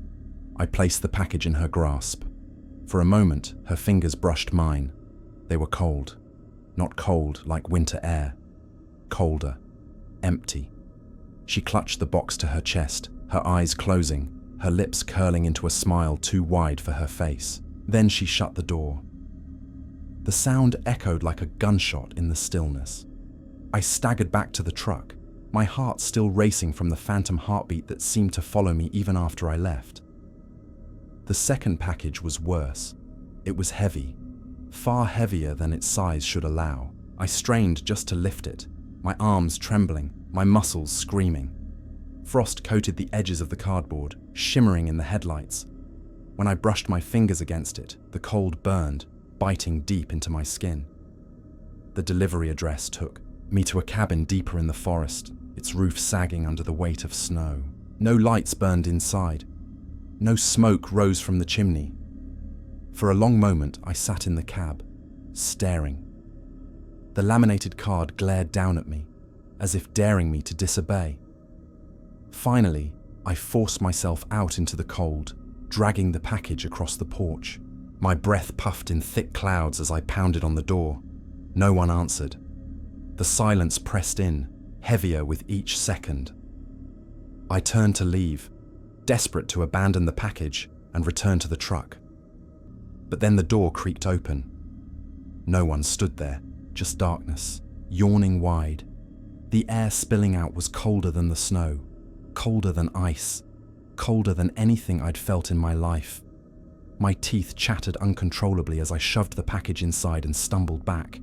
I placed the package in her grasp. For a moment, her fingers brushed mine. They were cold. Not cold like winter air. Colder. Empty. She clutched the box to her chest, her eyes closing, her lips curling into a smile too wide for her face. Then she shut the door. The sound echoed like a gunshot in the stillness. I staggered back to the truck, my heart still racing from the phantom heartbeat that seemed to follow me even after I left. The second package was worse. It was heavy, far heavier than its size should allow. I strained just to lift it, my arms trembling, my muscles screaming. Frost coated the edges of the cardboard, shimmering in the headlights. When I brushed my fingers against it, the cold burned, biting deep into my skin. The delivery address took me to a cabin deeper in the forest, its roof sagging under the weight of snow. No lights burned inside. No smoke rose from the chimney. For a long moment, I sat in the cab, staring. The laminated card glared down at me, as if daring me to disobey. Finally, I forced myself out into the cold, dragging the package across the porch. My breath puffed in thick clouds as I pounded on the door. No one answered. The silence pressed in, heavier with each second. I turned to leave, desperate to abandon the package and return to the truck. But then the door creaked open. No one stood there, just darkness, yawning wide. The air spilling out was colder than the snow, colder than ice, colder than anything I'd felt in my life. My teeth chattered uncontrollably as I shoved the package inside and stumbled back.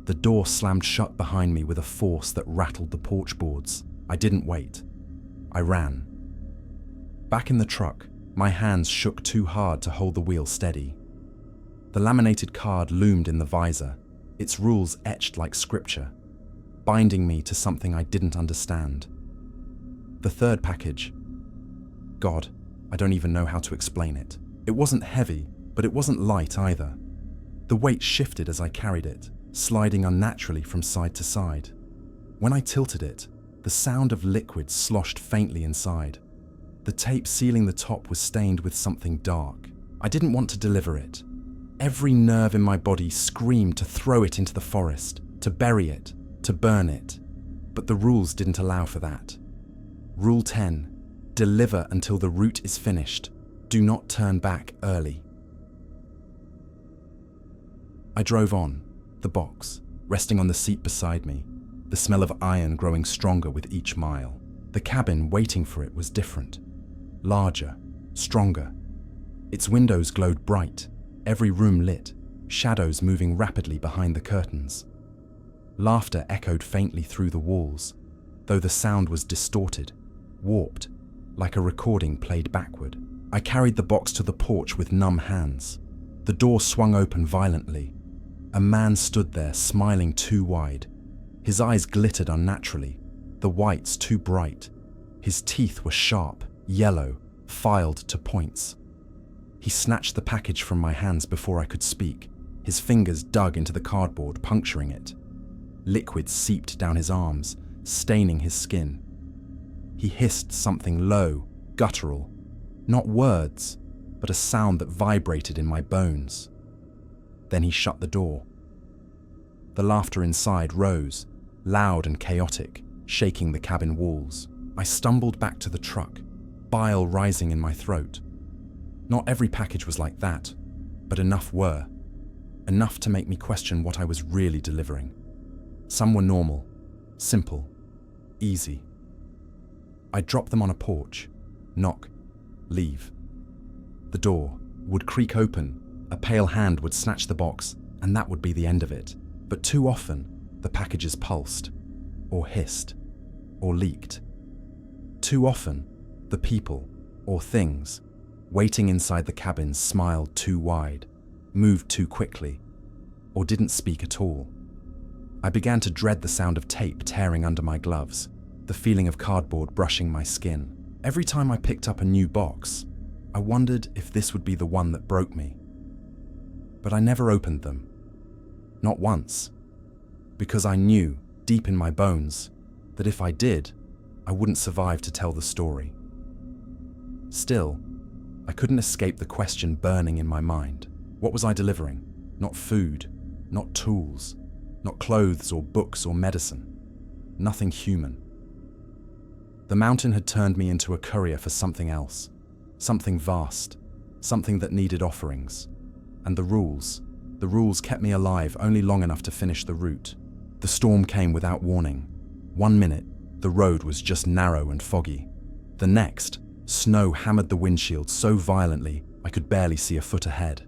The door slammed shut behind me with a force that rattled the porch boards. I didn't wait. I ran. Back in the truck, my hands shook too hard to hold the wheel steady. The laminated card loomed in the visor, its rules etched like scripture, binding me to something I didn't understand. The third package. God, I don't even know how to explain it. It wasn't heavy, but it wasn't light either. The weight shifted as I carried it, sliding unnaturally from side to side. When I tilted it, the sound of liquid sloshed faintly inside. The tape sealing the top was stained with something dark. I didn't want to deliver it. Every nerve in my body screamed to throw it into the forest, to bury it, to burn it. But the rules didn't allow for that. Rule 10. Deliver until the route is finished. Do not turn back early. I drove on, the box, resting on the seat beside me, the smell of iron growing stronger with each mile. The cabin waiting for it was different. Larger, stronger. Its windows glowed bright, every room lit, shadows moving rapidly behind the curtains. Laughter echoed faintly through the walls, though the sound was distorted, warped, like a recording played backward. I carried the box to the porch with numb hands. The door swung open violently. A man stood there, smiling too wide. His eyes glittered unnaturally, the whites too bright. His teeth were sharp, yellow, filed to points. He snatched the package from my hands before I could speak. His fingers dug into the cardboard, puncturing it. Liquid seeped down his arms, staining his skin. He hissed something low, guttural. Not words, but a sound that vibrated in my bones. Then he shut the door. The laughter inside rose, loud and chaotic, shaking the cabin walls. I stumbled back to the truck, bile rising in my throat. Not every package was like that, but enough were. Enough to make me question what I was really delivering. Some were normal, simple, easy. I'd drop them on a porch, knock, leave. The door would creak open, a pale hand would snatch the box, and that would be the end of it. But too often, the packages pulsed, or hissed, or leaked. Too often, the people, or things, waiting inside the cabins smiled too wide, moved too quickly, or didn't speak at all. I began to dread the sound of tape tearing under my gloves, the feeling of cardboard brushing my skin. Every time I picked up a new box, I wondered if this would be the one that broke me. But I never opened them. Not once. Because I knew, deep in my bones, that if I did, I wouldn't survive to tell the story. Still, I couldn't escape the question burning in my mind. What was I delivering? Not food, not tools, not clothes or books or medicine. Nothing human. The mountain had turned me into a courier for something else, something vast, something that needed offerings. And the rules kept me alive only long enough to finish the route. The storm came without warning. 1 minute, the road was just narrow and foggy. The next, snow hammered the windshield so violently I could barely see a foot ahead.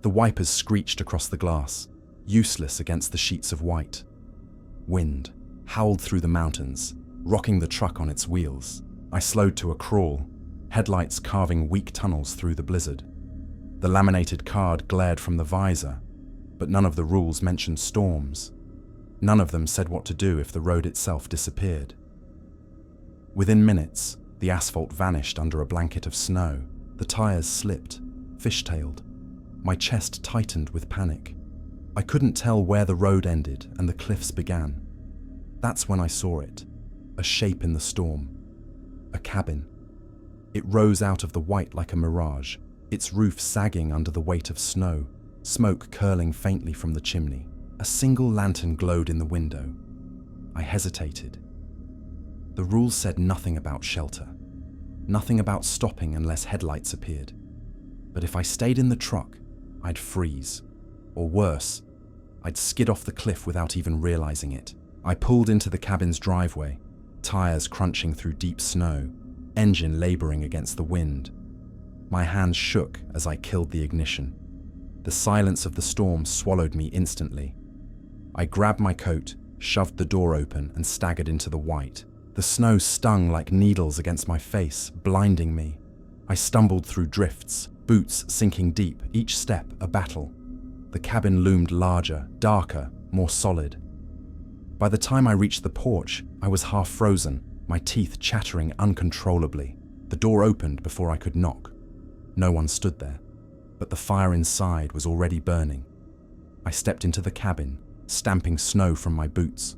The wipers screeched across the glass, useless against the sheets of white. Wind howled through the mountains, rocking the truck on its wheels. I slowed to a crawl, headlights carving weak tunnels through the blizzard. The laminated card glared from the visor, but none of the rules mentioned storms. None of them said what to do if the road itself disappeared. Within minutes, the asphalt vanished under a blanket of snow. The tires slipped, fishtailed. My chest tightened with panic. I couldn't tell where the road ended and the cliffs began. That's when I saw it, a shape in the storm. A cabin. It rose out of the white like a mirage, its roof sagging under the weight of snow, smoke curling faintly from the chimney. A single lantern glowed in the window. I hesitated. The rules said nothing about shelter, nothing about stopping unless headlights appeared. But if I stayed in the truck, I'd freeze. Or worse, I'd skid off the cliff without even realizing it. I pulled into the cabin's driveway, tires crunching through deep snow, engine laboring against the wind. My hands shook as I killed the ignition. The silence of the storm swallowed me instantly. I grabbed my coat, shoved the door open, and staggered into the white. The snow stung like needles against my face, blinding me. I stumbled through drifts, boots sinking deep, each step a battle. The cabin loomed larger, darker, more solid. By the time I reached the porch, I was half frozen, my teeth chattering uncontrollably. The door opened before I could knock. No one stood there, but the fire inside was already burning. I stepped into the cabin, stamping snow from my boots.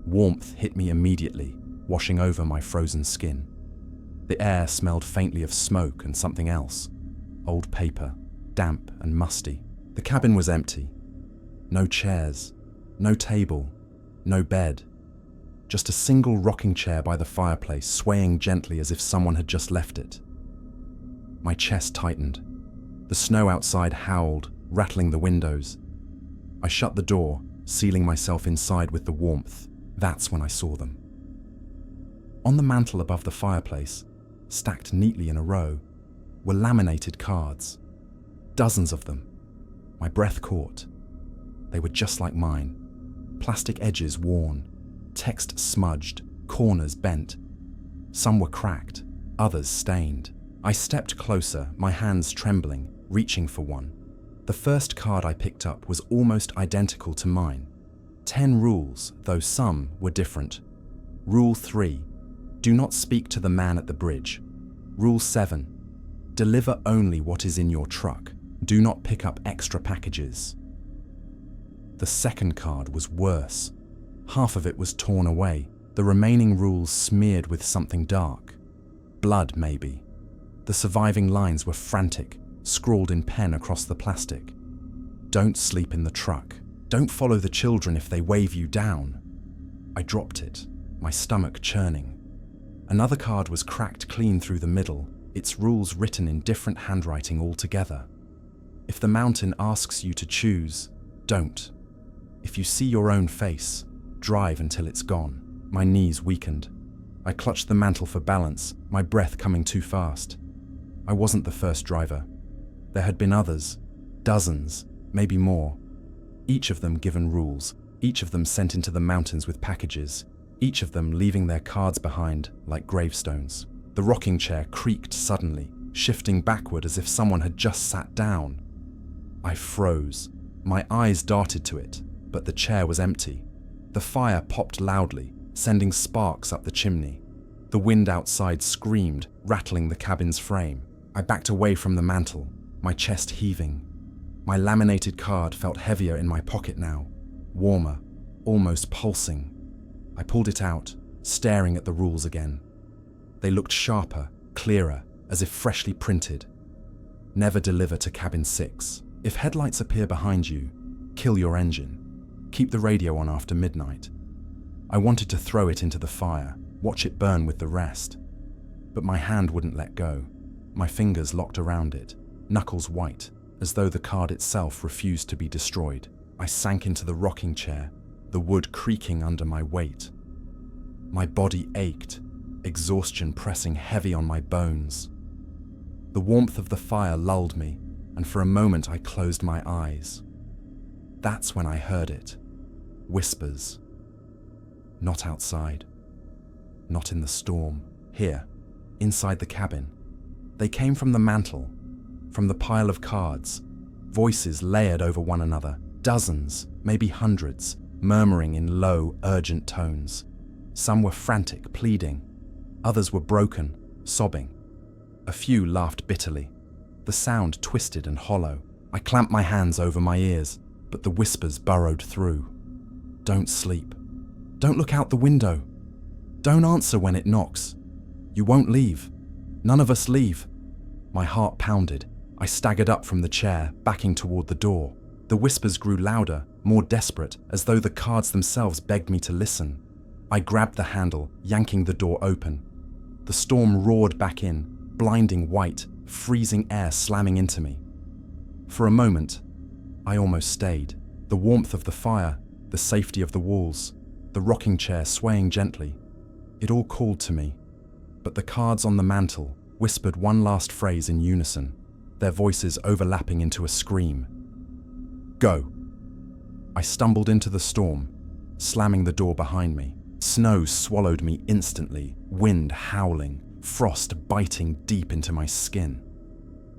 Warmth hit me immediately, washing over my frozen skin. The air smelled faintly of smoke and something else. Old paper, damp and musty. The cabin was empty. No chairs, no table, no bed. Just a single rocking chair by the fireplace, swaying gently as if someone had just left it. My chest tightened. The snow outside howled, rattling the windows. I shut the door, sealing myself inside with the warmth. That's when I saw them. On the mantel above the fireplace, stacked neatly in a row, were laminated cards. Dozens of them. My breath caught. They were just like mine. Plastic edges worn, text smudged, corners bent. Some were cracked, others stained. I stepped closer, my hands trembling, reaching for one. The first card I picked up was almost identical to mine. 10 rules, though some were different. Rule 3, do not speak to the man at the bridge. Rule 7, deliver only what is in your truck. Do not pick up extra packages. The second card was worse. Half of it was torn away, the remaining rules smeared with something dark. Blood, maybe. The surviving lines were frantic, scrawled in pen across the plastic. Don't sleep in the truck. Don't follow the children if they wave you down. I dropped it, my stomach churning. Another card was cracked clean through the middle, its rules written in different handwriting altogether. If the mountain asks you to choose, don't. If you see your own face, drive until it's gone. My knees weakened. I clutched the mantle for balance, my breath coming too fast. I wasn't the first driver. There had been others, dozens, maybe more. Each of them given rules, each of them sent into the mountains with packages, each of them leaving their cards behind like gravestones. The rocking chair creaked suddenly, shifting backward as if someone had just sat down. I froze. My eyes darted to it, but the chair was empty. The fire popped loudly, sending sparks up the chimney. The wind outside screamed, rattling the cabin's frame. I backed away from the mantle, my chest heaving. My laminated card felt heavier in my pocket now, warmer, almost pulsing. I pulled it out, staring at the rules again. They looked sharper, clearer, as if freshly printed. Never deliver to cabin 6. If headlights appear behind you, kill your engine. Keep the radio on after midnight. I wanted to throw it into the fire, watch it burn with the rest. But my hand wouldn't let go. My fingers locked around it, knuckles white, as though the card itself refused to be destroyed. I sank into the rocking chair, the wood creaking under my weight. My body ached, exhaustion pressing heavy on my bones. The warmth of the fire lulled me, and for a moment I closed my eyes. That's when I heard it. Whispers. Not outside. Not in the storm. Here, inside the cabin. They came from the mantle, from the pile of cards, voices layered over one another, dozens, maybe hundreds, murmuring in low, urgent tones. Some were frantic, pleading. Others were broken, sobbing. A few laughed bitterly. The sound twisted and hollow. I clamped my hands over my ears, but the whispers burrowed through. Don't sleep. Don't look out the window. Don't answer when it knocks. You won't leave. None of us leave. My heart pounded. I staggered up from the chair, backing toward the door. The whispers grew louder, more desperate, as though the cards themselves begged me to listen. I grabbed the handle, yanking the door open. The storm roared back in, blinding white, freezing air slamming into me. For a moment, I almost stayed. The warmth of the fire, the safety of the walls, the rocking chair swaying gently. It all called to me. But the cards on the mantle whispered one last phrase in unison, their voices overlapping into a scream. Go. I stumbled into the storm, slamming the door behind me. Snow swallowed me instantly, wind howling, frost biting deep into my skin.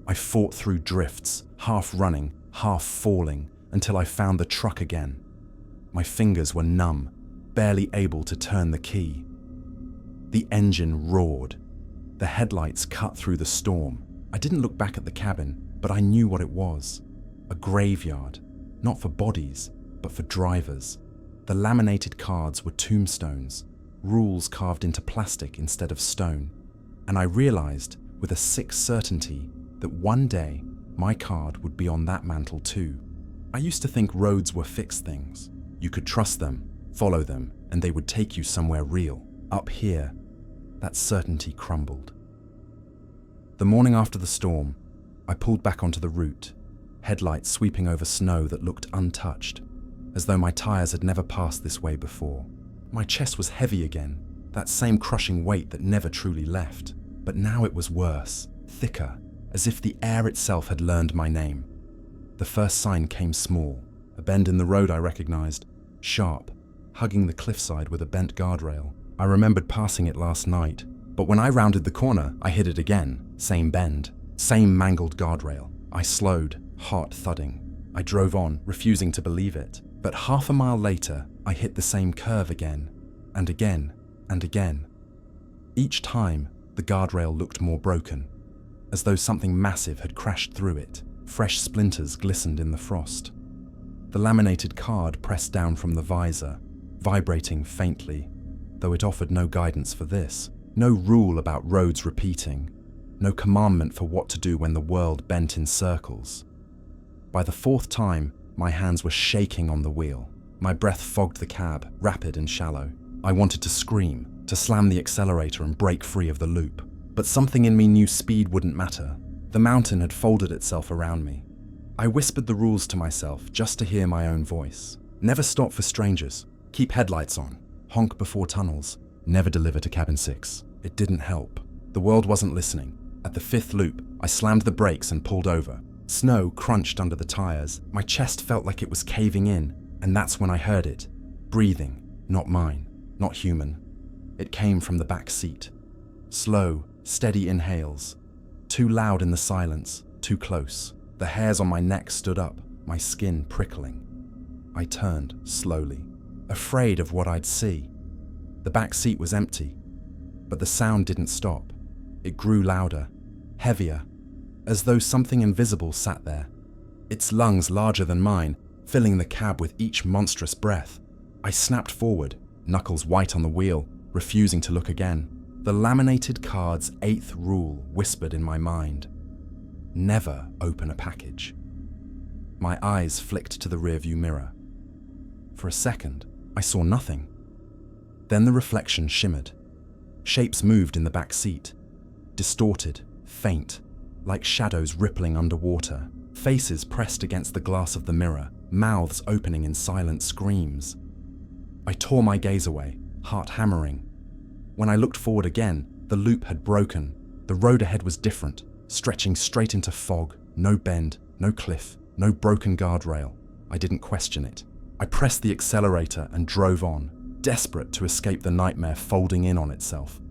I fought through drifts, half running, half falling, until I found the truck again. My fingers were numb, barely able to turn the key. The engine roared. The headlights cut through the storm. I didn't look back at the cabin, but I knew what it was. A graveyard, not for bodies, but for drivers. The laminated cards were tombstones, rules carved into plastic instead of stone. And I realized, with a sick certainty, that one day my card would be on that mantle too. I used to think roads were fixed things. You could trust them, follow them, and they would take you somewhere real. Up here, that certainty crumbled. The morning after the storm, I pulled back onto the route, headlights sweeping over snow that looked untouched, as though my tires had never passed this way before. My chest was heavy again, that same crushing weight that never truly left. But now it was worse, thicker, as if the air itself had learned my name. The first sign came small, a bend in the road I recognized, sharp, hugging the cliffside with a bent guardrail. I remembered passing it last night, but when I rounded the corner, I hit it again. Same bend, same mangled guardrail. I slowed, heart thudding. I drove on, refusing to believe it. But half a mile later, I hit the same curve again, and again, and again. Each time, the guardrail looked more broken, as though something massive had crashed through it. Fresh splinters glistened in the frost. The laminated card pressed down from the visor, vibrating faintly, though it offered no guidance for this. No rule about roads repeating, no commandment for what to do when the world bent in circles. By the fourth time, my hands were shaking on the wheel. My breath fogged the cab, rapid and shallow. I wanted to scream, to slam the accelerator and break free of the loop. But something in me knew speed wouldn't matter. The mountain had folded itself around me. I whispered the rules to myself just to hear my own voice. Never stop for strangers. Keep headlights on. Honk before tunnels. never deliver to cabin 6. It didn't help. The world wasn't listening. At the 5th loop, I slammed the brakes and pulled over. Snow crunched under the tires. My chest felt like it was caving in, and that's when I heard it. Breathing, not mine, not human. It came from the back seat. Slow, steady inhales. Too loud in the silence, too close. The hairs on my neck stood up, my skin prickling. I turned slowly, afraid of what I'd see. The back seat was empty, but the sound didn't stop. It grew louder, heavier, as though something invisible sat there, its lungs larger than mine, filling the cab with each monstrous breath. I snapped forward, knuckles white on the wheel, refusing to look again. The laminated card's 8th rule whispered in my mind. Never open a package. My eyes flicked to the rearview mirror. For a second, I saw nothing. Then the reflection shimmered. Shapes moved in the back seat, distorted, faint, like shadows rippling underwater. Faces pressed against the glass of the mirror, mouths opening in silent screams. I tore my gaze away, heart hammering. When I looked forward again, the loop had broken. The road ahead was different, stretching straight into fog, no bend, no cliff, no broken guardrail. I didn't question it. I pressed the accelerator and drove on, desperate to escape the nightmare folding in on itself.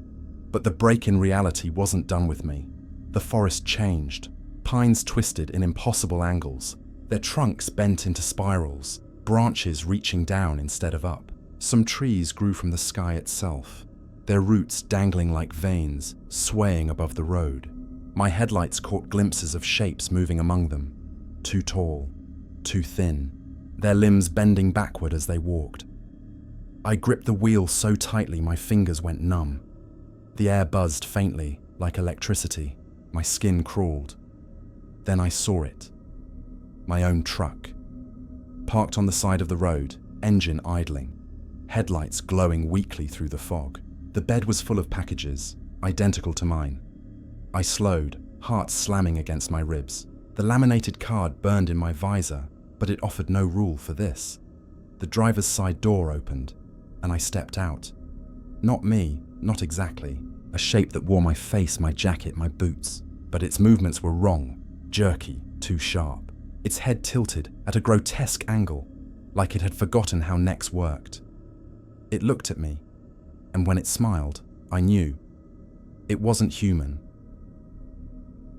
But the break in reality wasn't done with me. The forest changed. Pines twisted in impossible angles, their trunks bent into spirals, branches reaching down instead of up. Some trees grew from the sky itself, their roots dangling like veins, swaying above the road. My headlights caught glimpses of shapes moving among them, too tall, too thin, their limbs bending backward as they walked. I gripped the wheel so tightly my fingers went numb. The air buzzed faintly, like electricity. My skin crawled. Then I saw it. My own truck. Parked on the side of the road, engine idling, headlights glowing weakly through the fog. The bed was full of packages, identical to mine. I slowed, heart slamming against my ribs. The laminated card burned in my visor, but it offered no rule for this. The driver's side door opened, and I stepped out. Not me, not exactly. A shape that wore my face, my jacket, my boots. But its movements were wrong, jerky, too sharp. Its head tilted at a grotesque angle, like it had forgotten how necks worked. It looked at me, and when it smiled, I knew. It wasn't human.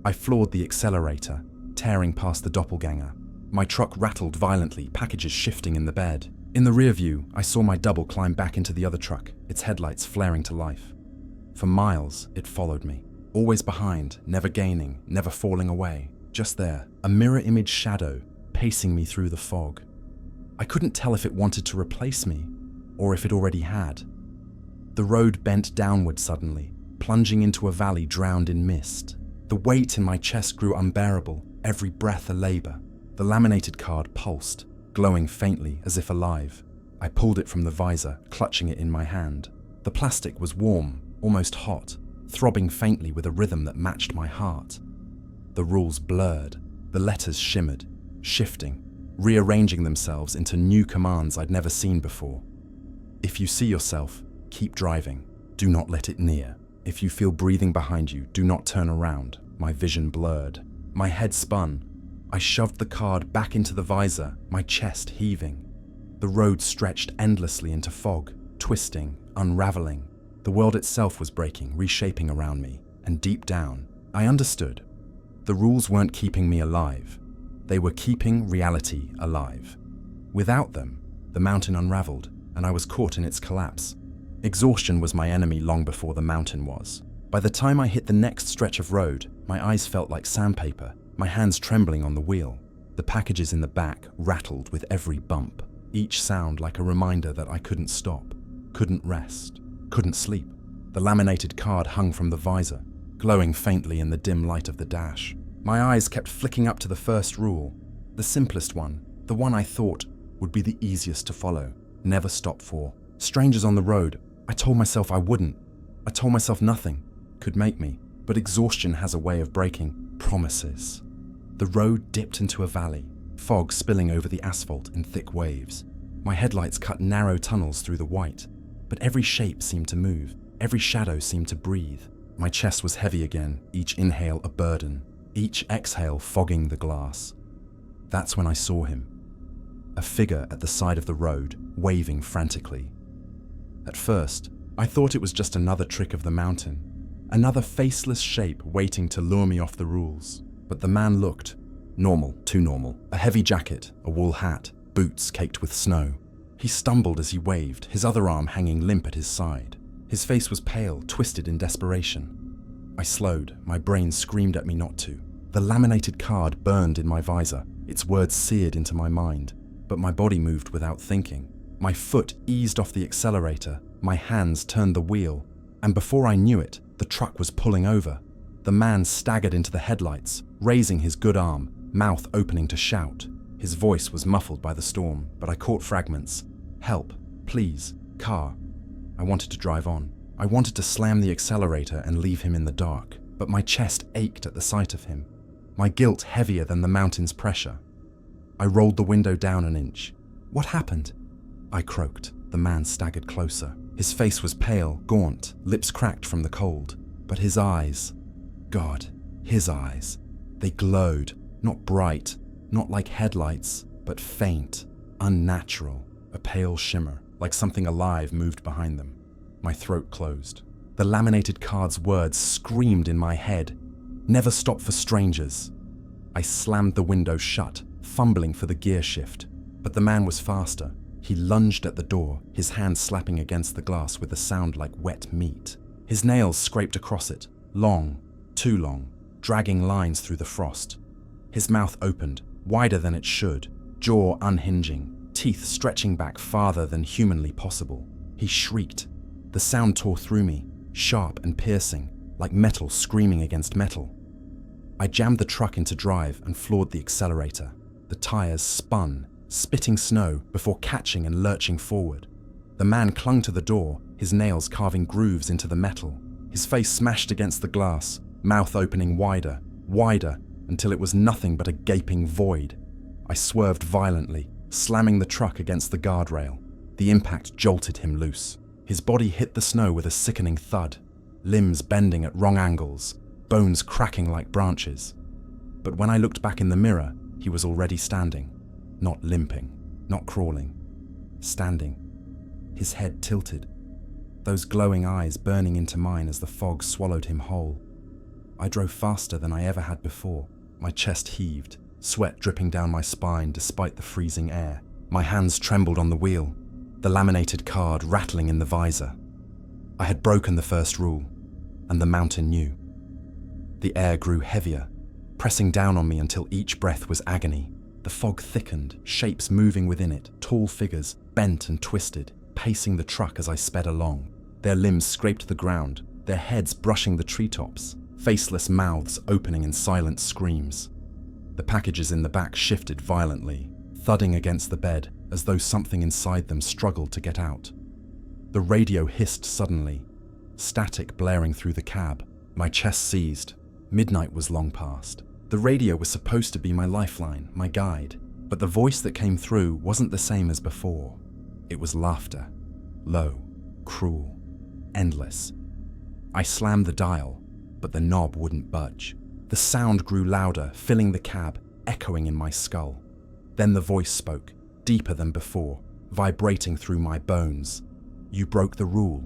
I floored the accelerator, tearing past the doppelganger. My truck rattled violently, packages shifting in the bed. In the rear view, I saw my double climb back into the other truck, its headlights flaring to life. For miles, it followed me, always behind, never gaining, never falling away. Just there, a mirror image shadow, pacing me through the fog. I couldn't tell if it wanted to replace me, or if it already had. The road bent downward suddenly, plunging into a valley drowned in mist. The weight in my chest grew unbearable, every breath a labor. The laminated card pulsed, glowing faintly as if alive. I pulled it from the visor, clutching it in my hand. The plastic was warm, almost hot, throbbing faintly with a rhythm that matched my heart. The rules blurred, the letters shimmered, shifting, rearranging themselves into new commands I'd never seen before. If you see yourself, keep driving. Do not let it near. If you feel breathing behind you, do not turn around. My vision blurred. My head spun. I shoved the card back into the visor, my chest heaving. The road stretched endlessly into fog, twisting, unraveling. The world itself was breaking, reshaping around me, and deep down, I understood. The rules weren't keeping me alive. They were keeping reality alive. Without them, the mountain unraveled, and I was caught in its collapse. Exhaustion was my enemy long before the mountain was. By the time I hit the next stretch of road, my eyes felt like sandpaper, my hands trembling on the wheel. The packages in the back rattled with every bump, each sound like a reminder that I couldn't stop, couldn't rest, couldn't sleep. The laminated card hung from the visor, glowing faintly in the dim light of the dash. My eyes kept flicking up to the first rule, the simplest one, the one I thought would be the easiest to follow. Never stop for strangers on the road. I told myself I wouldn't. I told myself nothing could make me, but exhaustion has a way of breaking promises. The road dipped into a valley, fog spilling over the asphalt in thick waves. My headlights cut narrow tunnels through the white, but every shape seemed to move, every shadow seemed to breathe. My chest was heavy again, each inhale a burden, each exhale fogging the glass. That's when I saw him. A figure at the side of the road, waving frantically. At first, I thought it was just another trick of the mountain, another faceless shape waiting to lure me off the rules. But the man looked normal, too normal. A heavy jacket, a wool hat, boots caked with snow. He stumbled as he waved, his other arm hanging limp at his side. His face was pale, twisted in desperation. I slowed, my brain screamed at me not to. The laminated card burned in my visor, its words seared into my mind, but my body moved without thinking. My foot eased off the accelerator, my hands turned the wheel, and before I knew it, the truck was pulling over. The man staggered into the headlights, raising his good arm, mouth opening to shout. His voice was muffled by the storm, but I caught fragments. Help, please, car. I wanted to drive on. I wanted to slam the accelerator and leave him in the dark, but my chest ached at the sight of him, my guilt heavier than the mountain's pressure. I rolled the window down an inch. What happened? I croaked. The man staggered closer. His face was pale, gaunt, lips cracked from the cold, but his eyes, God, his eyes, they glowed, not bright, not like headlights, but faint, unnatural, a pale shimmer, like something alive moved behind them. My throat closed. The laminated card's words screamed in my head. Never stop for strangers. I slammed the window shut, fumbling for the gear shift, but the man was faster. He lunged at the door, his hand slapping against the glass with a sound like wet meat. His nails scraped across it, long, too long, dragging lines through the frost. His mouth opened, wider than it should, jaw unhinging, teeth stretching back farther than humanly possible. He shrieked. The sound tore through me, sharp and piercing, like metal screaming against metal. I jammed the truck into drive and floored the accelerator. The tires spun, spitting snow before catching and lurching forward. The man clung to the door, his nails carving grooves into the metal. His face smashed against the glass, mouth opening wider, wider, until it was nothing but a gaping void. I swerved violently, slamming the truck against the guardrail. The impact jolted him loose. His body hit the snow with a sickening thud, limbs bending at wrong angles, bones cracking like branches. But when I looked back in the mirror, he was already standing, not limping, not crawling, standing, his head tilted, those glowing eyes burning into mine as the fog swallowed him whole. I drove faster than I ever had before. My chest heaved, sweat dripping down my spine despite the freezing air. My hands trembled on the wheel, the laminated card rattling in the visor. I had broken the first rule, and the mountain knew. The air grew heavier, pressing down on me until each breath was agony. The fog thickened, shapes moving within it, tall figures, bent and twisted, pacing the truck as I sped along. Their limbs scraped the ground, their heads brushing the treetops, faceless mouths opening in silent screams. The packages in the back shifted violently, thudding against the bed as though something inside them struggled to get out. The radio hissed suddenly, static blaring through the cab. My chest seized. Midnight was long past. The radio was supposed to be my lifeline, my guide, but the voice that came through wasn't the same as before. It was laughter, low, cruel, endless. I slammed the dial, but the knob wouldn't budge. The sound grew louder, filling the cab, echoing in my skull. Then the voice spoke, deeper than before, vibrating through my bones. You broke the rule.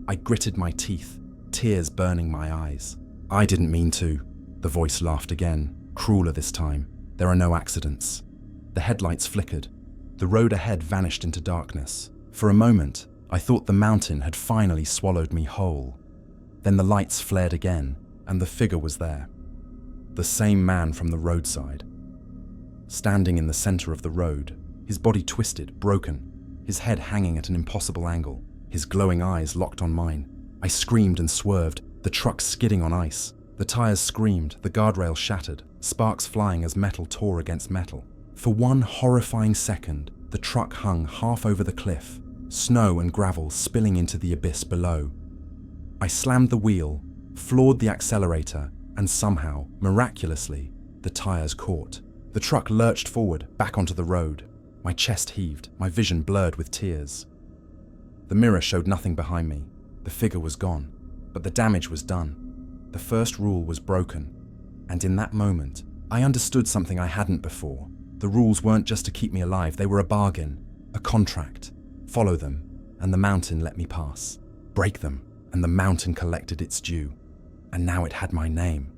I gritted my teeth, tears burning my eyes. I didn't mean to. The voice laughed again, crueler this time. There are no accidents. The headlights flickered. The road ahead vanished into darkness. For a moment, I thought the mountain had finally swallowed me whole. Then the lights flared again, and the figure was there. The same man from the roadside. Standing in the center of the road, his body twisted, broken, his head hanging at an impossible angle, his glowing eyes locked on mine. I screamed and swerved, the truck skidding on ice. The tires screamed, the guardrail shattered, sparks flying as metal tore against metal. For one horrifying second, the truck hung half over the cliff, snow and gravel spilling into the abyss below. I slammed the wheel, floored the accelerator, and somehow, miraculously, the tires caught. The truck lurched forward, back onto the road. My chest heaved, my vision blurred with tears. The mirror showed nothing behind me. The figure was gone, but the damage was done. The first rule was broken, and in that moment, I understood something I hadn't before. The rules weren't just to keep me alive, they were a bargain, a contract. Follow them, and the mountain let me pass. Break them, and the mountain collected its due. And now it had my name.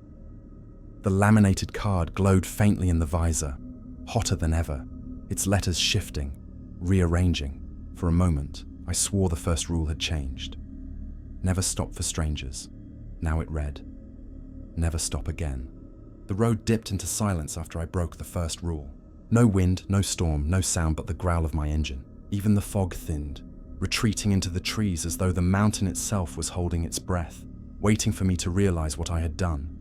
The laminated card glowed faintly in the visor, hotter than ever, its letters shifting, rearranging. For a moment, I swore the first rule had changed. Never stop for strangers. Now it read, never stop again. The road dipped into silence after I broke the first rule. No wind, no storm, no sound but the growl of my engine. Even the fog thinned, retreating into the trees as though the mountain itself was holding its breath, waiting for me to realize what I had done.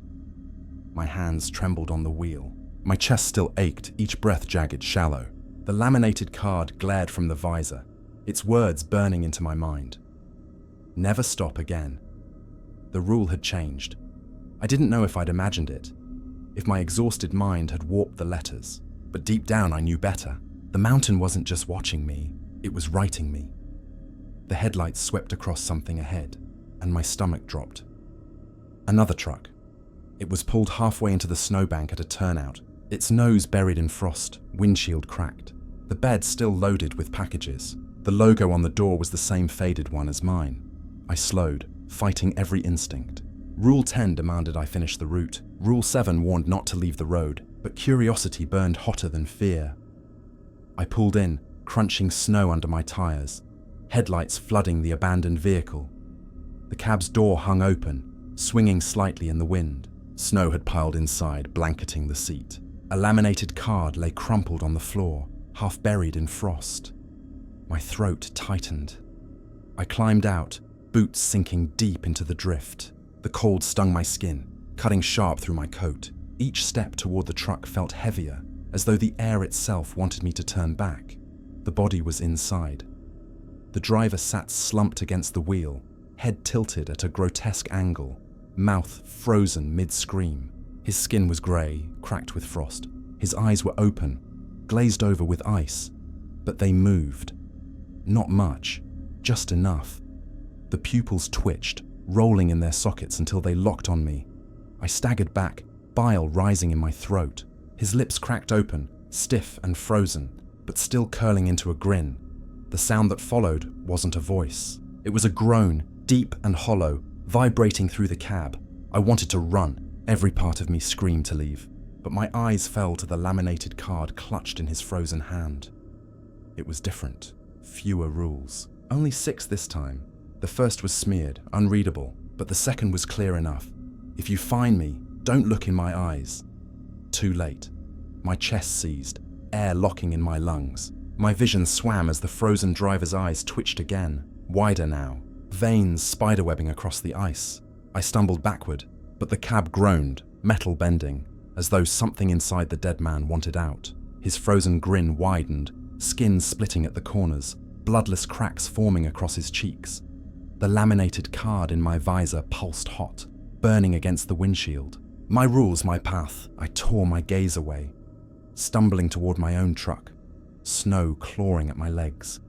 My hands trembled on the wheel. My chest still ached, each breath jagged, shallow. The laminated card glared from the visor, its words burning into my mind. Never stop again. The rule had changed. I didn't know if I'd imagined it, if my exhausted mind had warped the letters, but deep down I knew better. The mountain wasn't just watching me, it was writing me. The headlights swept across something ahead, and my stomach dropped. Another truck. It was pulled halfway into the snowbank at a turnout, its nose buried in frost, windshield cracked. The bed still loaded with packages. The logo on the door was the same faded one as mine. I slowed, fighting every instinct. Rule 10 demanded I finish the route. Rule 7 warned not to leave the road, but curiosity burned hotter than fear. I pulled in, crunching snow under my tires, headlights flooding the abandoned vehicle. The cab's door hung open, swinging slightly in the wind. Snow had piled inside, blanketing the seat. A laminated card lay crumpled on the floor, half buried in frost. My throat tightened. I climbed out, boots sinking deep into the drift. The cold stung my skin, cutting sharp through my coat. Each step toward the truck felt heavier, as though the air itself wanted me to turn back. The body was inside. The driver sat slumped against the wheel, head tilted at a grotesque angle, mouth frozen mid-scream. His skin was grey, cracked with frost. His eyes were open, glazed over with ice, but they moved. Not much, just enough. The pupils twitched, rolling in their sockets until they locked on me. I staggered back, bile rising in my throat. His lips cracked open, stiff and frozen, but still curling into a grin. The sound that followed wasn't a voice. It was a groan, deep and hollow, vibrating through the cab. I wanted to run. Every part of me screamed to leave, but my eyes fell to the laminated card clutched in his frozen hand. It was different. Fewer rules. Only 6 this time. The first was smeared, unreadable, but the second was clear enough. If you find me, don't look in my eyes. Too late. My chest seized, air locking in my lungs. My vision swam as the frozen driver's eyes twitched again, wider now, veins spiderwebbing across the ice. I stumbled backward, but the cab groaned, metal bending, as though something inside the dead man wanted out. His frozen grin widened, skin splitting at the corners, bloodless cracks forming across his cheeks. The laminated card in my visor pulsed hot, burning against the windshield. My rules, my path. I tore my gaze away, stumbling toward my own truck, snow clawing at my legs.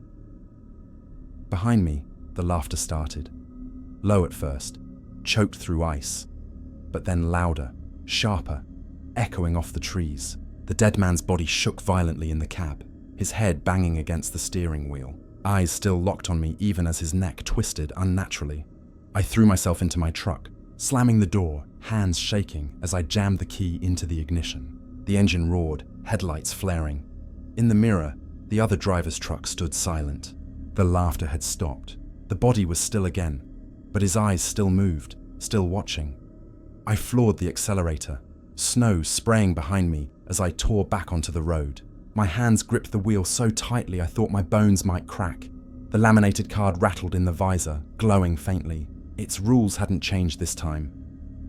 Behind me, the laughter started. Low at first, choked through ice, but then louder, sharper, echoing off the trees. The dead man's body shook violently in the cab, his head banging against the steering wheel, eyes still locked on me even as his neck twisted unnaturally. I threw myself into my truck, slamming the door, hands shaking as I jammed the key into the ignition. The engine roared, headlights flaring. In the mirror, the other driver's truck stood silent. The laughter had stopped. The body was still again, but his eyes still moved, still watching. I floored the accelerator, snow spraying behind me as I tore back onto the road. My hands gripped the wheel so tightly I thought my bones might crack. The laminated card rattled in the visor, glowing faintly. Its rules hadn't changed this time,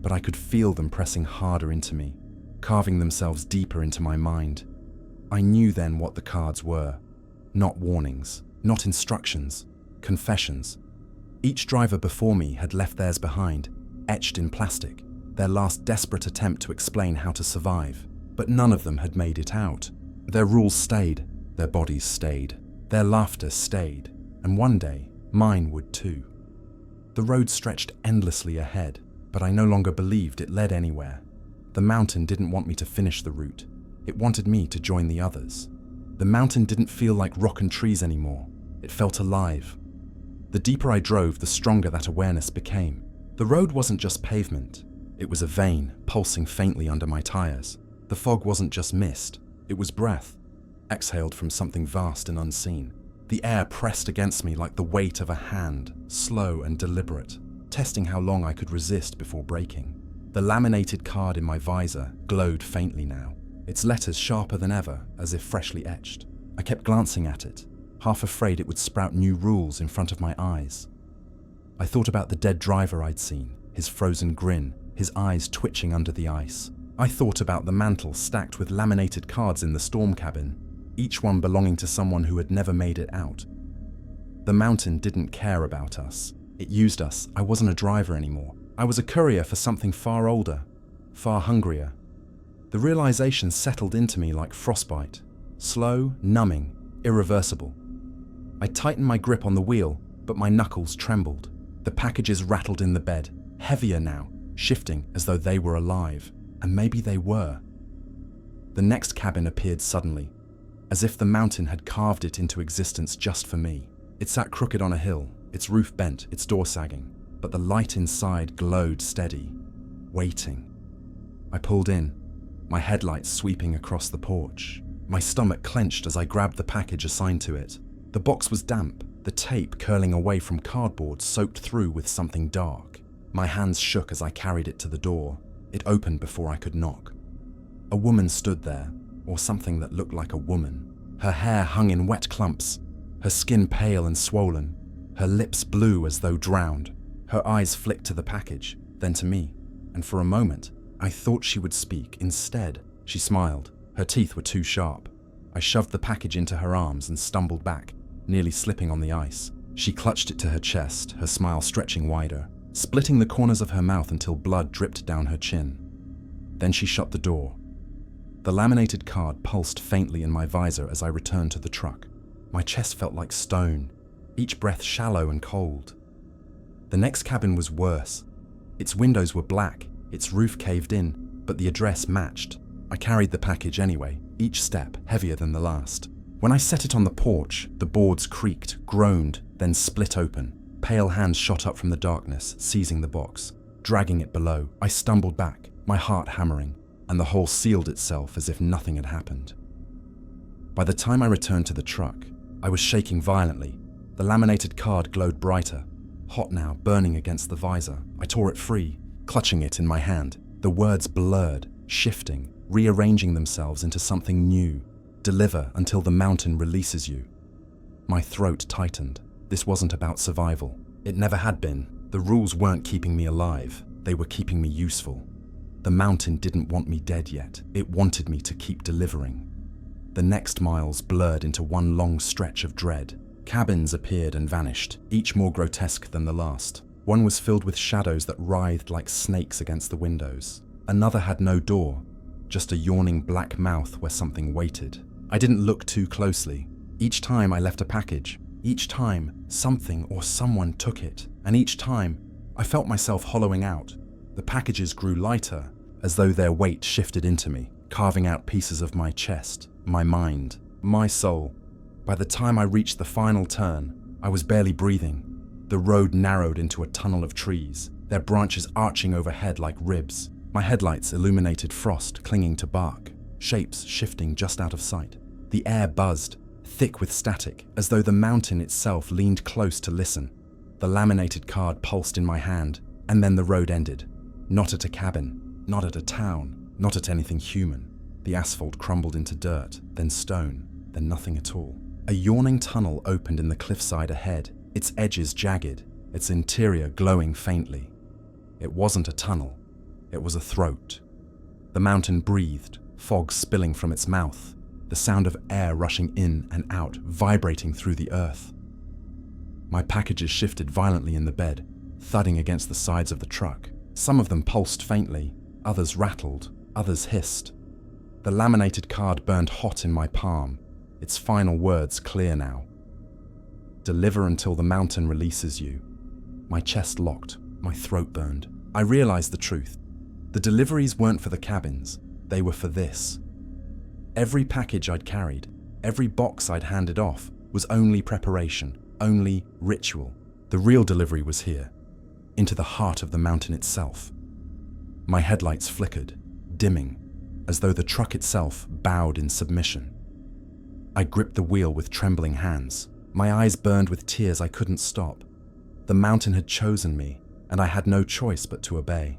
but I could feel them pressing harder into me, carving themselves deeper into my mind. I knew then what the cards were. Not warnings, not instructions, confessions. Each driver before me had left theirs behind, etched in plastic, their last desperate attempt to explain how to survive. But none of them had made it out. Their rules stayed, their bodies stayed, their laughter stayed, and one day, Mine would too. The road stretched endlessly ahead, but I no longer believed it led anywhere. The mountain didn't want me to finish the route. It wanted me to join the others. The mountain didn't feel like rock and trees anymore. It felt alive. The deeper I drove, the stronger that awareness became. The road wasn't just pavement. It was a vein, pulsing faintly under my tires. The fog wasn't just mist. It was breath, exhaled from something vast and unseen. The air pressed against me like the weight of a hand, slow and deliberate, testing how long I could resist before breaking. The laminated card in my visor glowed faintly now, its letters sharper than ever, as if freshly etched. I kept glancing at it, half afraid it would sprout new rules in front of my eyes. I thought about the dead driver I'd seen, his frozen grin, his eyes twitching under the ice. I thought about the mantle stacked with laminated cards in the storm cabin, each one belonging to someone who had never made it out. The mountain didn't care about us. It used us. I wasn't a driver anymore. I was a courier for something far older, far hungrier. The realization settled into me like frostbite, slow, numbing, irreversible. I tightened my grip on the wheel, but my knuckles trembled. The packages rattled in the bed, heavier now, shifting as though they were alive. And maybe they were. The next cabin appeared suddenly, as if the mountain had carved it into existence just for me. It sat crooked on a hill, its roof bent, its door sagging, but the light inside glowed steady, waiting. I pulled in, my headlights sweeping across the porch. My stomach clenched as I grabbed the package assigned to it. The box was damp, the tape curling away from cardboard soaked through with something dark. My hands shook as I carried it to the door. It opened before I could knock. A woman stood there, or something that looked like a woman. Her hair hung in wet clumps, her skin pale and swollen, her lips blue as though drowned. Her eyes flicked to the package, then to me, and for a moment, I thought she would speak. Instead, she smiled. Her teeth were too sharp. I shoved the package into her arms and stumbled back, nearly slipping on the ice. She clutched it to her chest, her smile stretching wider, splitting the corners of her mouth until blood dripped down her chin. Then she shut the door. The laminated card pulsed faintly in my visor as I returned to the truck. My chest felt like stone, each breath shallow and cold. The next cabin was worse. Its windows were black, its roof caved in, but the address matched. I carried the package anyway, each step heavier than the last. When I set it on the porch, the boards creaked, groaned, then split open. Pale hands shot up from the darkness, seizing the box. Dragging it below, I stumbled back, my heart hammering, and the hole sealed itself as if nothing had happened. By the time I returned to the truck, I was shaking violently. The laminated card glowed brighter, hot now, burning against the visor. I tore it free, clutching it in my hand. The words blurred, shifting, rearranging themselves into something new. Deliver until the mountain releases you. My throat tightened. This wasn't about survival. It never had been. The rules weren't keeping me alive. They were keeping me useful. The mountain didn't want me dead yet. It wanted me to keep delivering. The next miles blurred into one long stretch of dread. Cabins appeared and vanished, each more grotesque than the last. One was filled with shadows that writhed like snakes against the windows. Another had no door, just a yawning black mouth where something waited. I didn't look too closely. Each time I left a package, each time something or someone took it, and each time I felt myself hollowing out. The packages grew lighter, as though their weight shifted into me, carving out pieces of my chest, my mind, my soul. By the time I reached the final turn, I was barely breathing. The road narrowed into a tunnel of trees, their branches arching overhead like ribs. My headlights illuminated frost clinging to bark, shapes shifting just out of sight. The air buzzed, thick with static, as though the mountain itself leaned close to listen. The laminated card pulsed in my hand, and then the road ended. Not at a cabin, not at a town, not at anything human. The asphalt crumbled into dirt, then stone, then nothing at all. A yawning tunnel opened in the cliffside ahead, its edges jagged, its interior glowing faintly. It wasn't a tunnel, it was a throat. The mountain breathed, fog spilling from its mouth, the sound of air rushing in and out, vibrating through the earth. My packages shifted violently in the bed, thudding against the sides of the truck. Some of them pulsed faintly, others rattled, others hissed. The laminated card burned hot in my palm, its final words clear now. Deliver until the mountain releases you. My chest locked, my throat burned. I realized the truth. The deliveries weren't for the cabins, they were for this. Every package I'd carried, every box I'd handed off, was only preparation, only ritual. The real delivery was here, into the heart of the mountain itself. My headlights flickered, dimming, as though the truck itself bowed in submission. I gripped the wheel with trembling hands. My eyes burned with tears I couldn't stop. The mountain had chosen me, and I had no choice but to obey.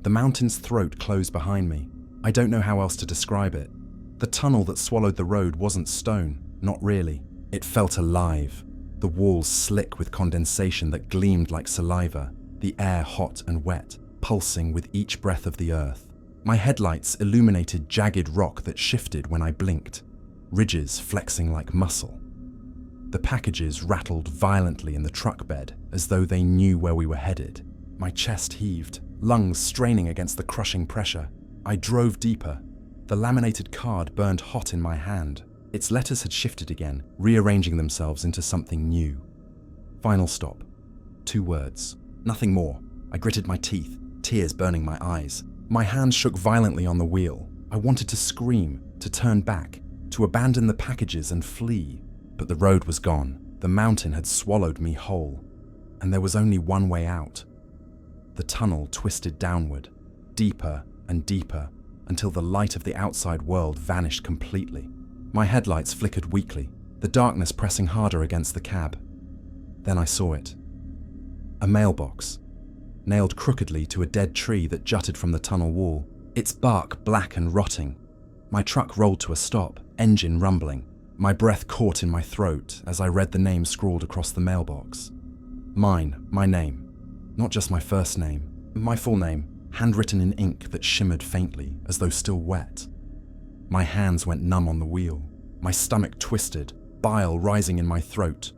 The mountain's throat closed behind me. I don't know how else to describe it. The tunnel that swallowed the road wasn't stone, not really. It felt alive, the walls slick with condensation that gleamed like saliva, the air hot and wet, pulsing with each breath of the earth. My headlights illuminated jagged rock that shifted when I blinked, ridges flexing like muscle. The packages rattled violently in the truck bed as though they knew where we were headed. My chest heaved, lungs straining against the crushing pressure. I drove deeper. The laminated card burned hot in my hand. Its letters had shifted again, rearranging themselves into something new. Final stop. 2 words. Nothing more. I gritted my teeth, tears burning my eyes. My hands shook violently on the wheel. I wanted to scream, to turn back, to abandon the packages and flee. But the road was gone. The mountain had swallowed me whole. And there was only one way out. The tunnel twisted downward, deeper and deeper, until the light of the outside world vanished completely. My headlights flickered weakly, the darkness pressing harder against the cab. Then I saw it. A mailbox, nailed crookedly to a dead tree that jutted from the tunnel wall, its bark black and rotting. My truck rolled to a stop, engine rumbling. My breath caught in my throat as I read the name scrawled across the mailbox. Mine, my name. Not just my first name, my full name, handwritten in ink that shimmered faintly, as though still wet. My hands went numb on the wheel. My stomach twisted, bile rising in my throat.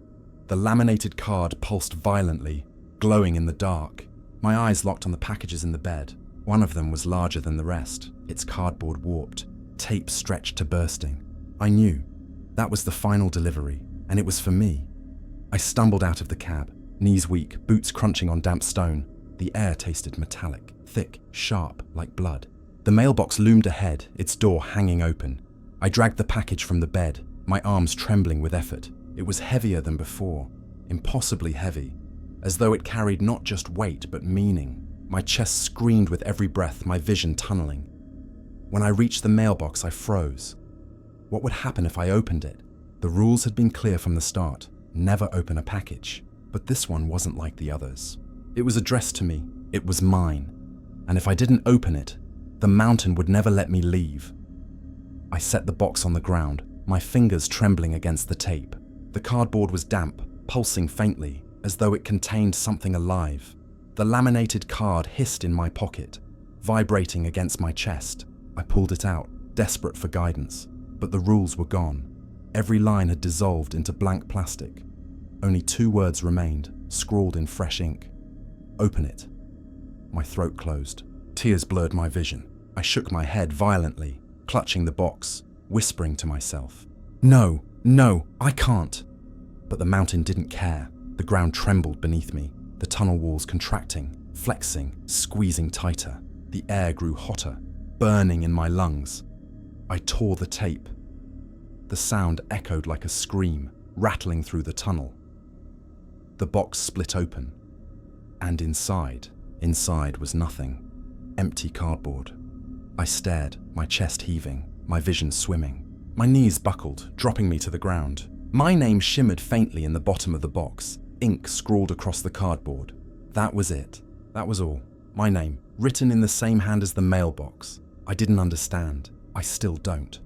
The laminated card pulsed violently, glowing in the dark. My eyes locked on the packages in the bed. One of them was larger than the rest, its cardboard warped, tape stretched to bursting. I knew. That was the final delivery, and it was for me. I stumbled out of the cab, knees weak, boots crunching on damp stone. The air tasted metallic, thick, sharp, like blood. The mailbox loomed ahead, its door hanging open. I dragged the package from the bed, my arms trembling with effort. It was heavier than before, impossibly heavy, as though it carried not just weight but meaning. My chest screamed with every breath, my vision tunneling. When I reached the mailbox, I froze. What would happen if I opened it? The rules had been clear from the start. Never open a package. But this one wasn't like the others. It was addressed to me. It was mine. And if I didn't open it, the mountain would never let me leave. I set the box on the ground, my fingers trembling against the tape. The cardboard was damp, pulsing faintly, as though it contained something alive. The laminated card hissed in my pocket, vibrating against my chest. I pulled it out, desperate for guidance. But the rules were gone. Every line had dissolved into blank plastic. Only 2 words remained, scrawled in fresh ink. Open it. My throat closed. Tears blurred my vision. I shook my head violently, clutching the box, whispering to myself. No, no, I can't. But the mountain didn't care. The ground trembled beneath me, the tunnel walls contracting, flexing, squeezing tighter. The air grew hotter, burning in my lungs. I tore the tape. The sound echoed like a scream, rattling through the tunnel. The box split open, and inside was nothing. Empty cardboard. I stared, my chest heaving, my vision swimming. My knees buckled, dropping me to the ground. My name shimmered faintly in the bottom of the box, ink scrawled across the cardboard. That was it. That was all. My name, written in the same hand as the mailbox. I didn't understand. I still don't.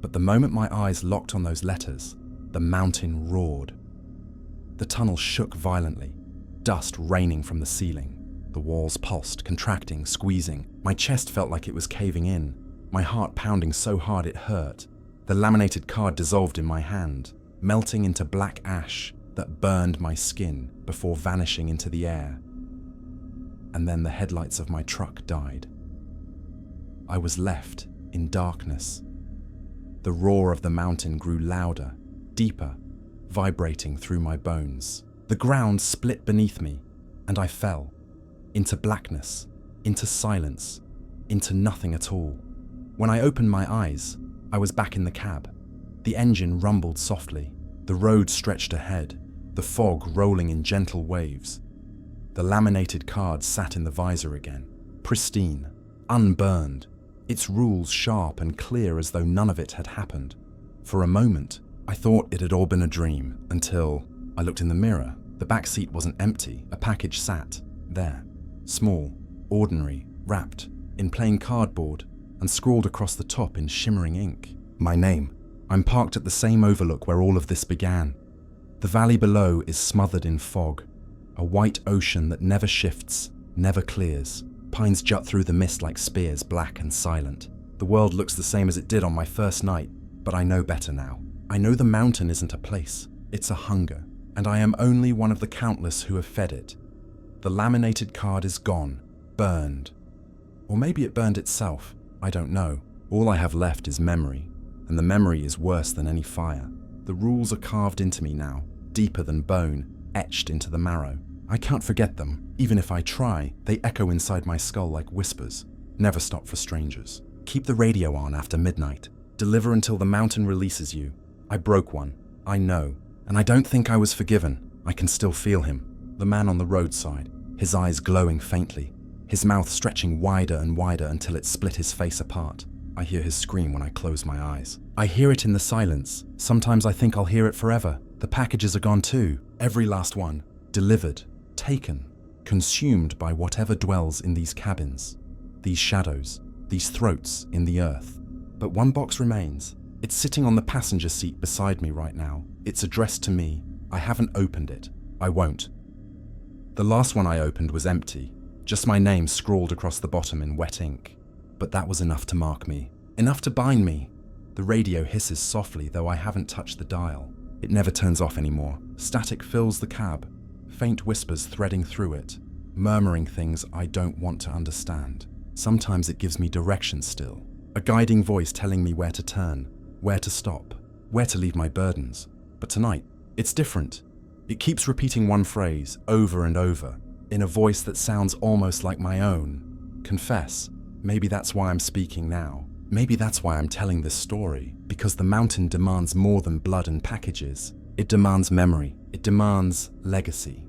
But the moment my eyes locked on those letters, the mountain roared. The tunnel shook violently, dust raining from the ceiling. The walls pulsed, contracting, squeezing. My chest felt like it was caving in, my heart pounding so hard it hurt. The laminated card dissolved in my hand, melting into black ash that burned my skin before vanishing into the air. And then the headlights of my truck died. I was left in darkness. The roar of the mountain grew louder, deeper, vibrating through my bones. The ground split beneath me, and I fell. Into blackness, into silence, into nothing at all. When I opened my eyes, I was back in the cab. The engine rumbled softly. The road stretched ahead, the fog rolling in gentle waves. The laminated card sat in the visor again, pristine, unburned, its rules sharp and clear as though none of it had happened. For a moment, I thought it had all been a dream until I looked in the mirror. The back seat wasn't empty. A package sat there, small, ordinary, wrapped in plain cardboard and scrawled across the top in shimmering ink. My name. I'm parked at the same overlook where all of this began. The valley below is smothered in fog, a white ocean that never shifts, never clears. Pines jut through the mist like spears, black and silent. The world looks the same as it did on my first night, but I know better now. I know the mountain isn't a place, it's a hunger, and I am only one of the countless who have fed it. The laminated card is gone, burned. Or maybe it burned itself, I don't know. All I have left is memory, and the memory is worse than any fire. The rules are carved into me now, deeper than bone, etched into the marrow. I can't forget them. Even if I try, they echo inside my skull like whispers. Never stop for strangers. Keep the radio on after midnight. Deliver until the mountain releases you. I broke one. I know. And I don't think I was forgiven. I can still feel him. The man on the roadside, his eyes glowing faintly, his mouth stretching wider and wider until it split his face apart. I hear his scream when I close my eyes. I hear it in the silence. Sometimes I think I'll hear it forever. The packages are gone too. Every last one. Delivered. Taken. Consumed by whatever dwells in these cabins. These shadows. These throats in the earth. But one box remains. It's sitting on the passenger seat beside me right now. It's addressed to me. I haven't opened it. I won't. The last one I opened was empty. Just my name scrawled across the bottom in wet ink. But that was enough to mark me. Enough to bind me. The radio hisses softly, though I haven't touched the dial. It never turns off anymore. Static fills the cab. Faint whispers threading through it. Murmuring things I don't want to understand. Sometimes it gives me direction still. A guiding voice telling me where to turn, where to stop, where to leave my burdens. But tonight, it's different. It keeps repeating one phrase over and over, in a voice that sounds almost like my own. Confess. Maybe that's why I'm speaking now. Maybe that's why I'm telling this story, because the mountain demands more than blood and packages. It demands memory. It demands legacy.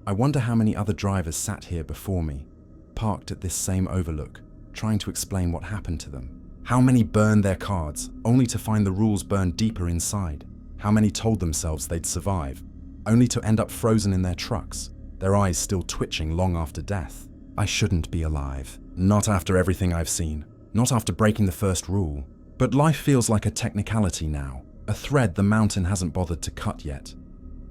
I wonder how many other drivers sat here before me, parked at this same overlook, trying to explain what happened to them. How many burned their cards, only to find the rules burned deeper inside? How many told themselves they'd survive, only to end up frozen in their trucks, their eyes still twitching long after death? I shouldn't be alive. Not after everything I've seen. Not after breaking the first rule. But life feels like a technicality now, a thread the mountain hasn't bothered to cut yet.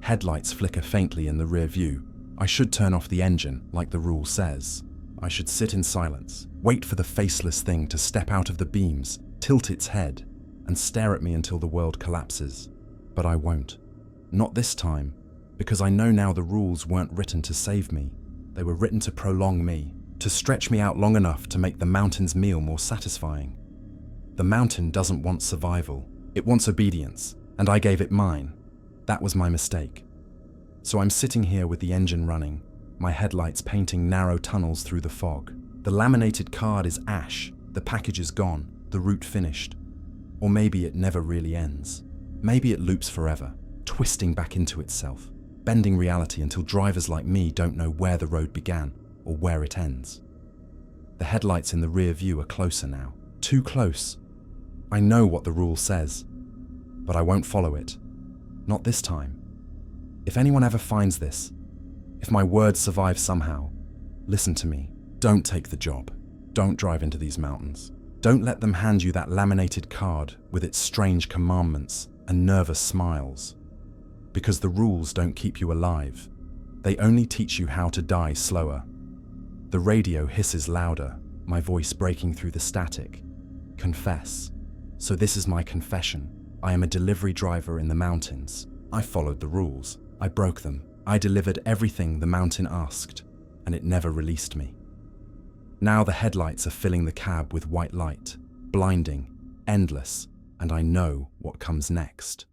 Headlights flicker faintly in the rear view. I should turn off the engine, like the rule says. I should sit in silence, wait for the faceless thing to step out of the beams, tilt its head, and stare at me until the world collapses. But I won't. Not this time, because I know now the rules weren't written to save me. They were written to prolong me, to stretch me out long enough to make the mountain's meal more satisfying. The mountain doesn't want survival. It wants obedience, and I gave it mine. That was my mistake. So I'm sitting here with the engine running, my headlights painting narrow tunnels through the fog. The laminated card is ash, the package is gone, the route finished. Or maybe it never really ends. Maybe it loops forever, twisting back into itself, bending reality until drivers like me don't know where the road began or where it ends. The headlights in the rear view are closer now, too close. I know what the rule says, but I won't follow it. Not this time. If anyone ever finds this, if my words survive somehow, listen to me. Don't take the job. Don't drive into these mountains. Don't let them hand you that laminated card with its strange commandments and nervous smiles. Because the rules don't keep you alive. They only teach you how to die slower. The radio hisses louder, my voice breaking through the static. Confess. So this is my confession. I am a delivery driver in the mountains. I followed the rules. I broke them. I delivered everything the mountain asked, and it never released me. Now the headlights are filling the cab with white light, blinding, endless, and I know what comes next.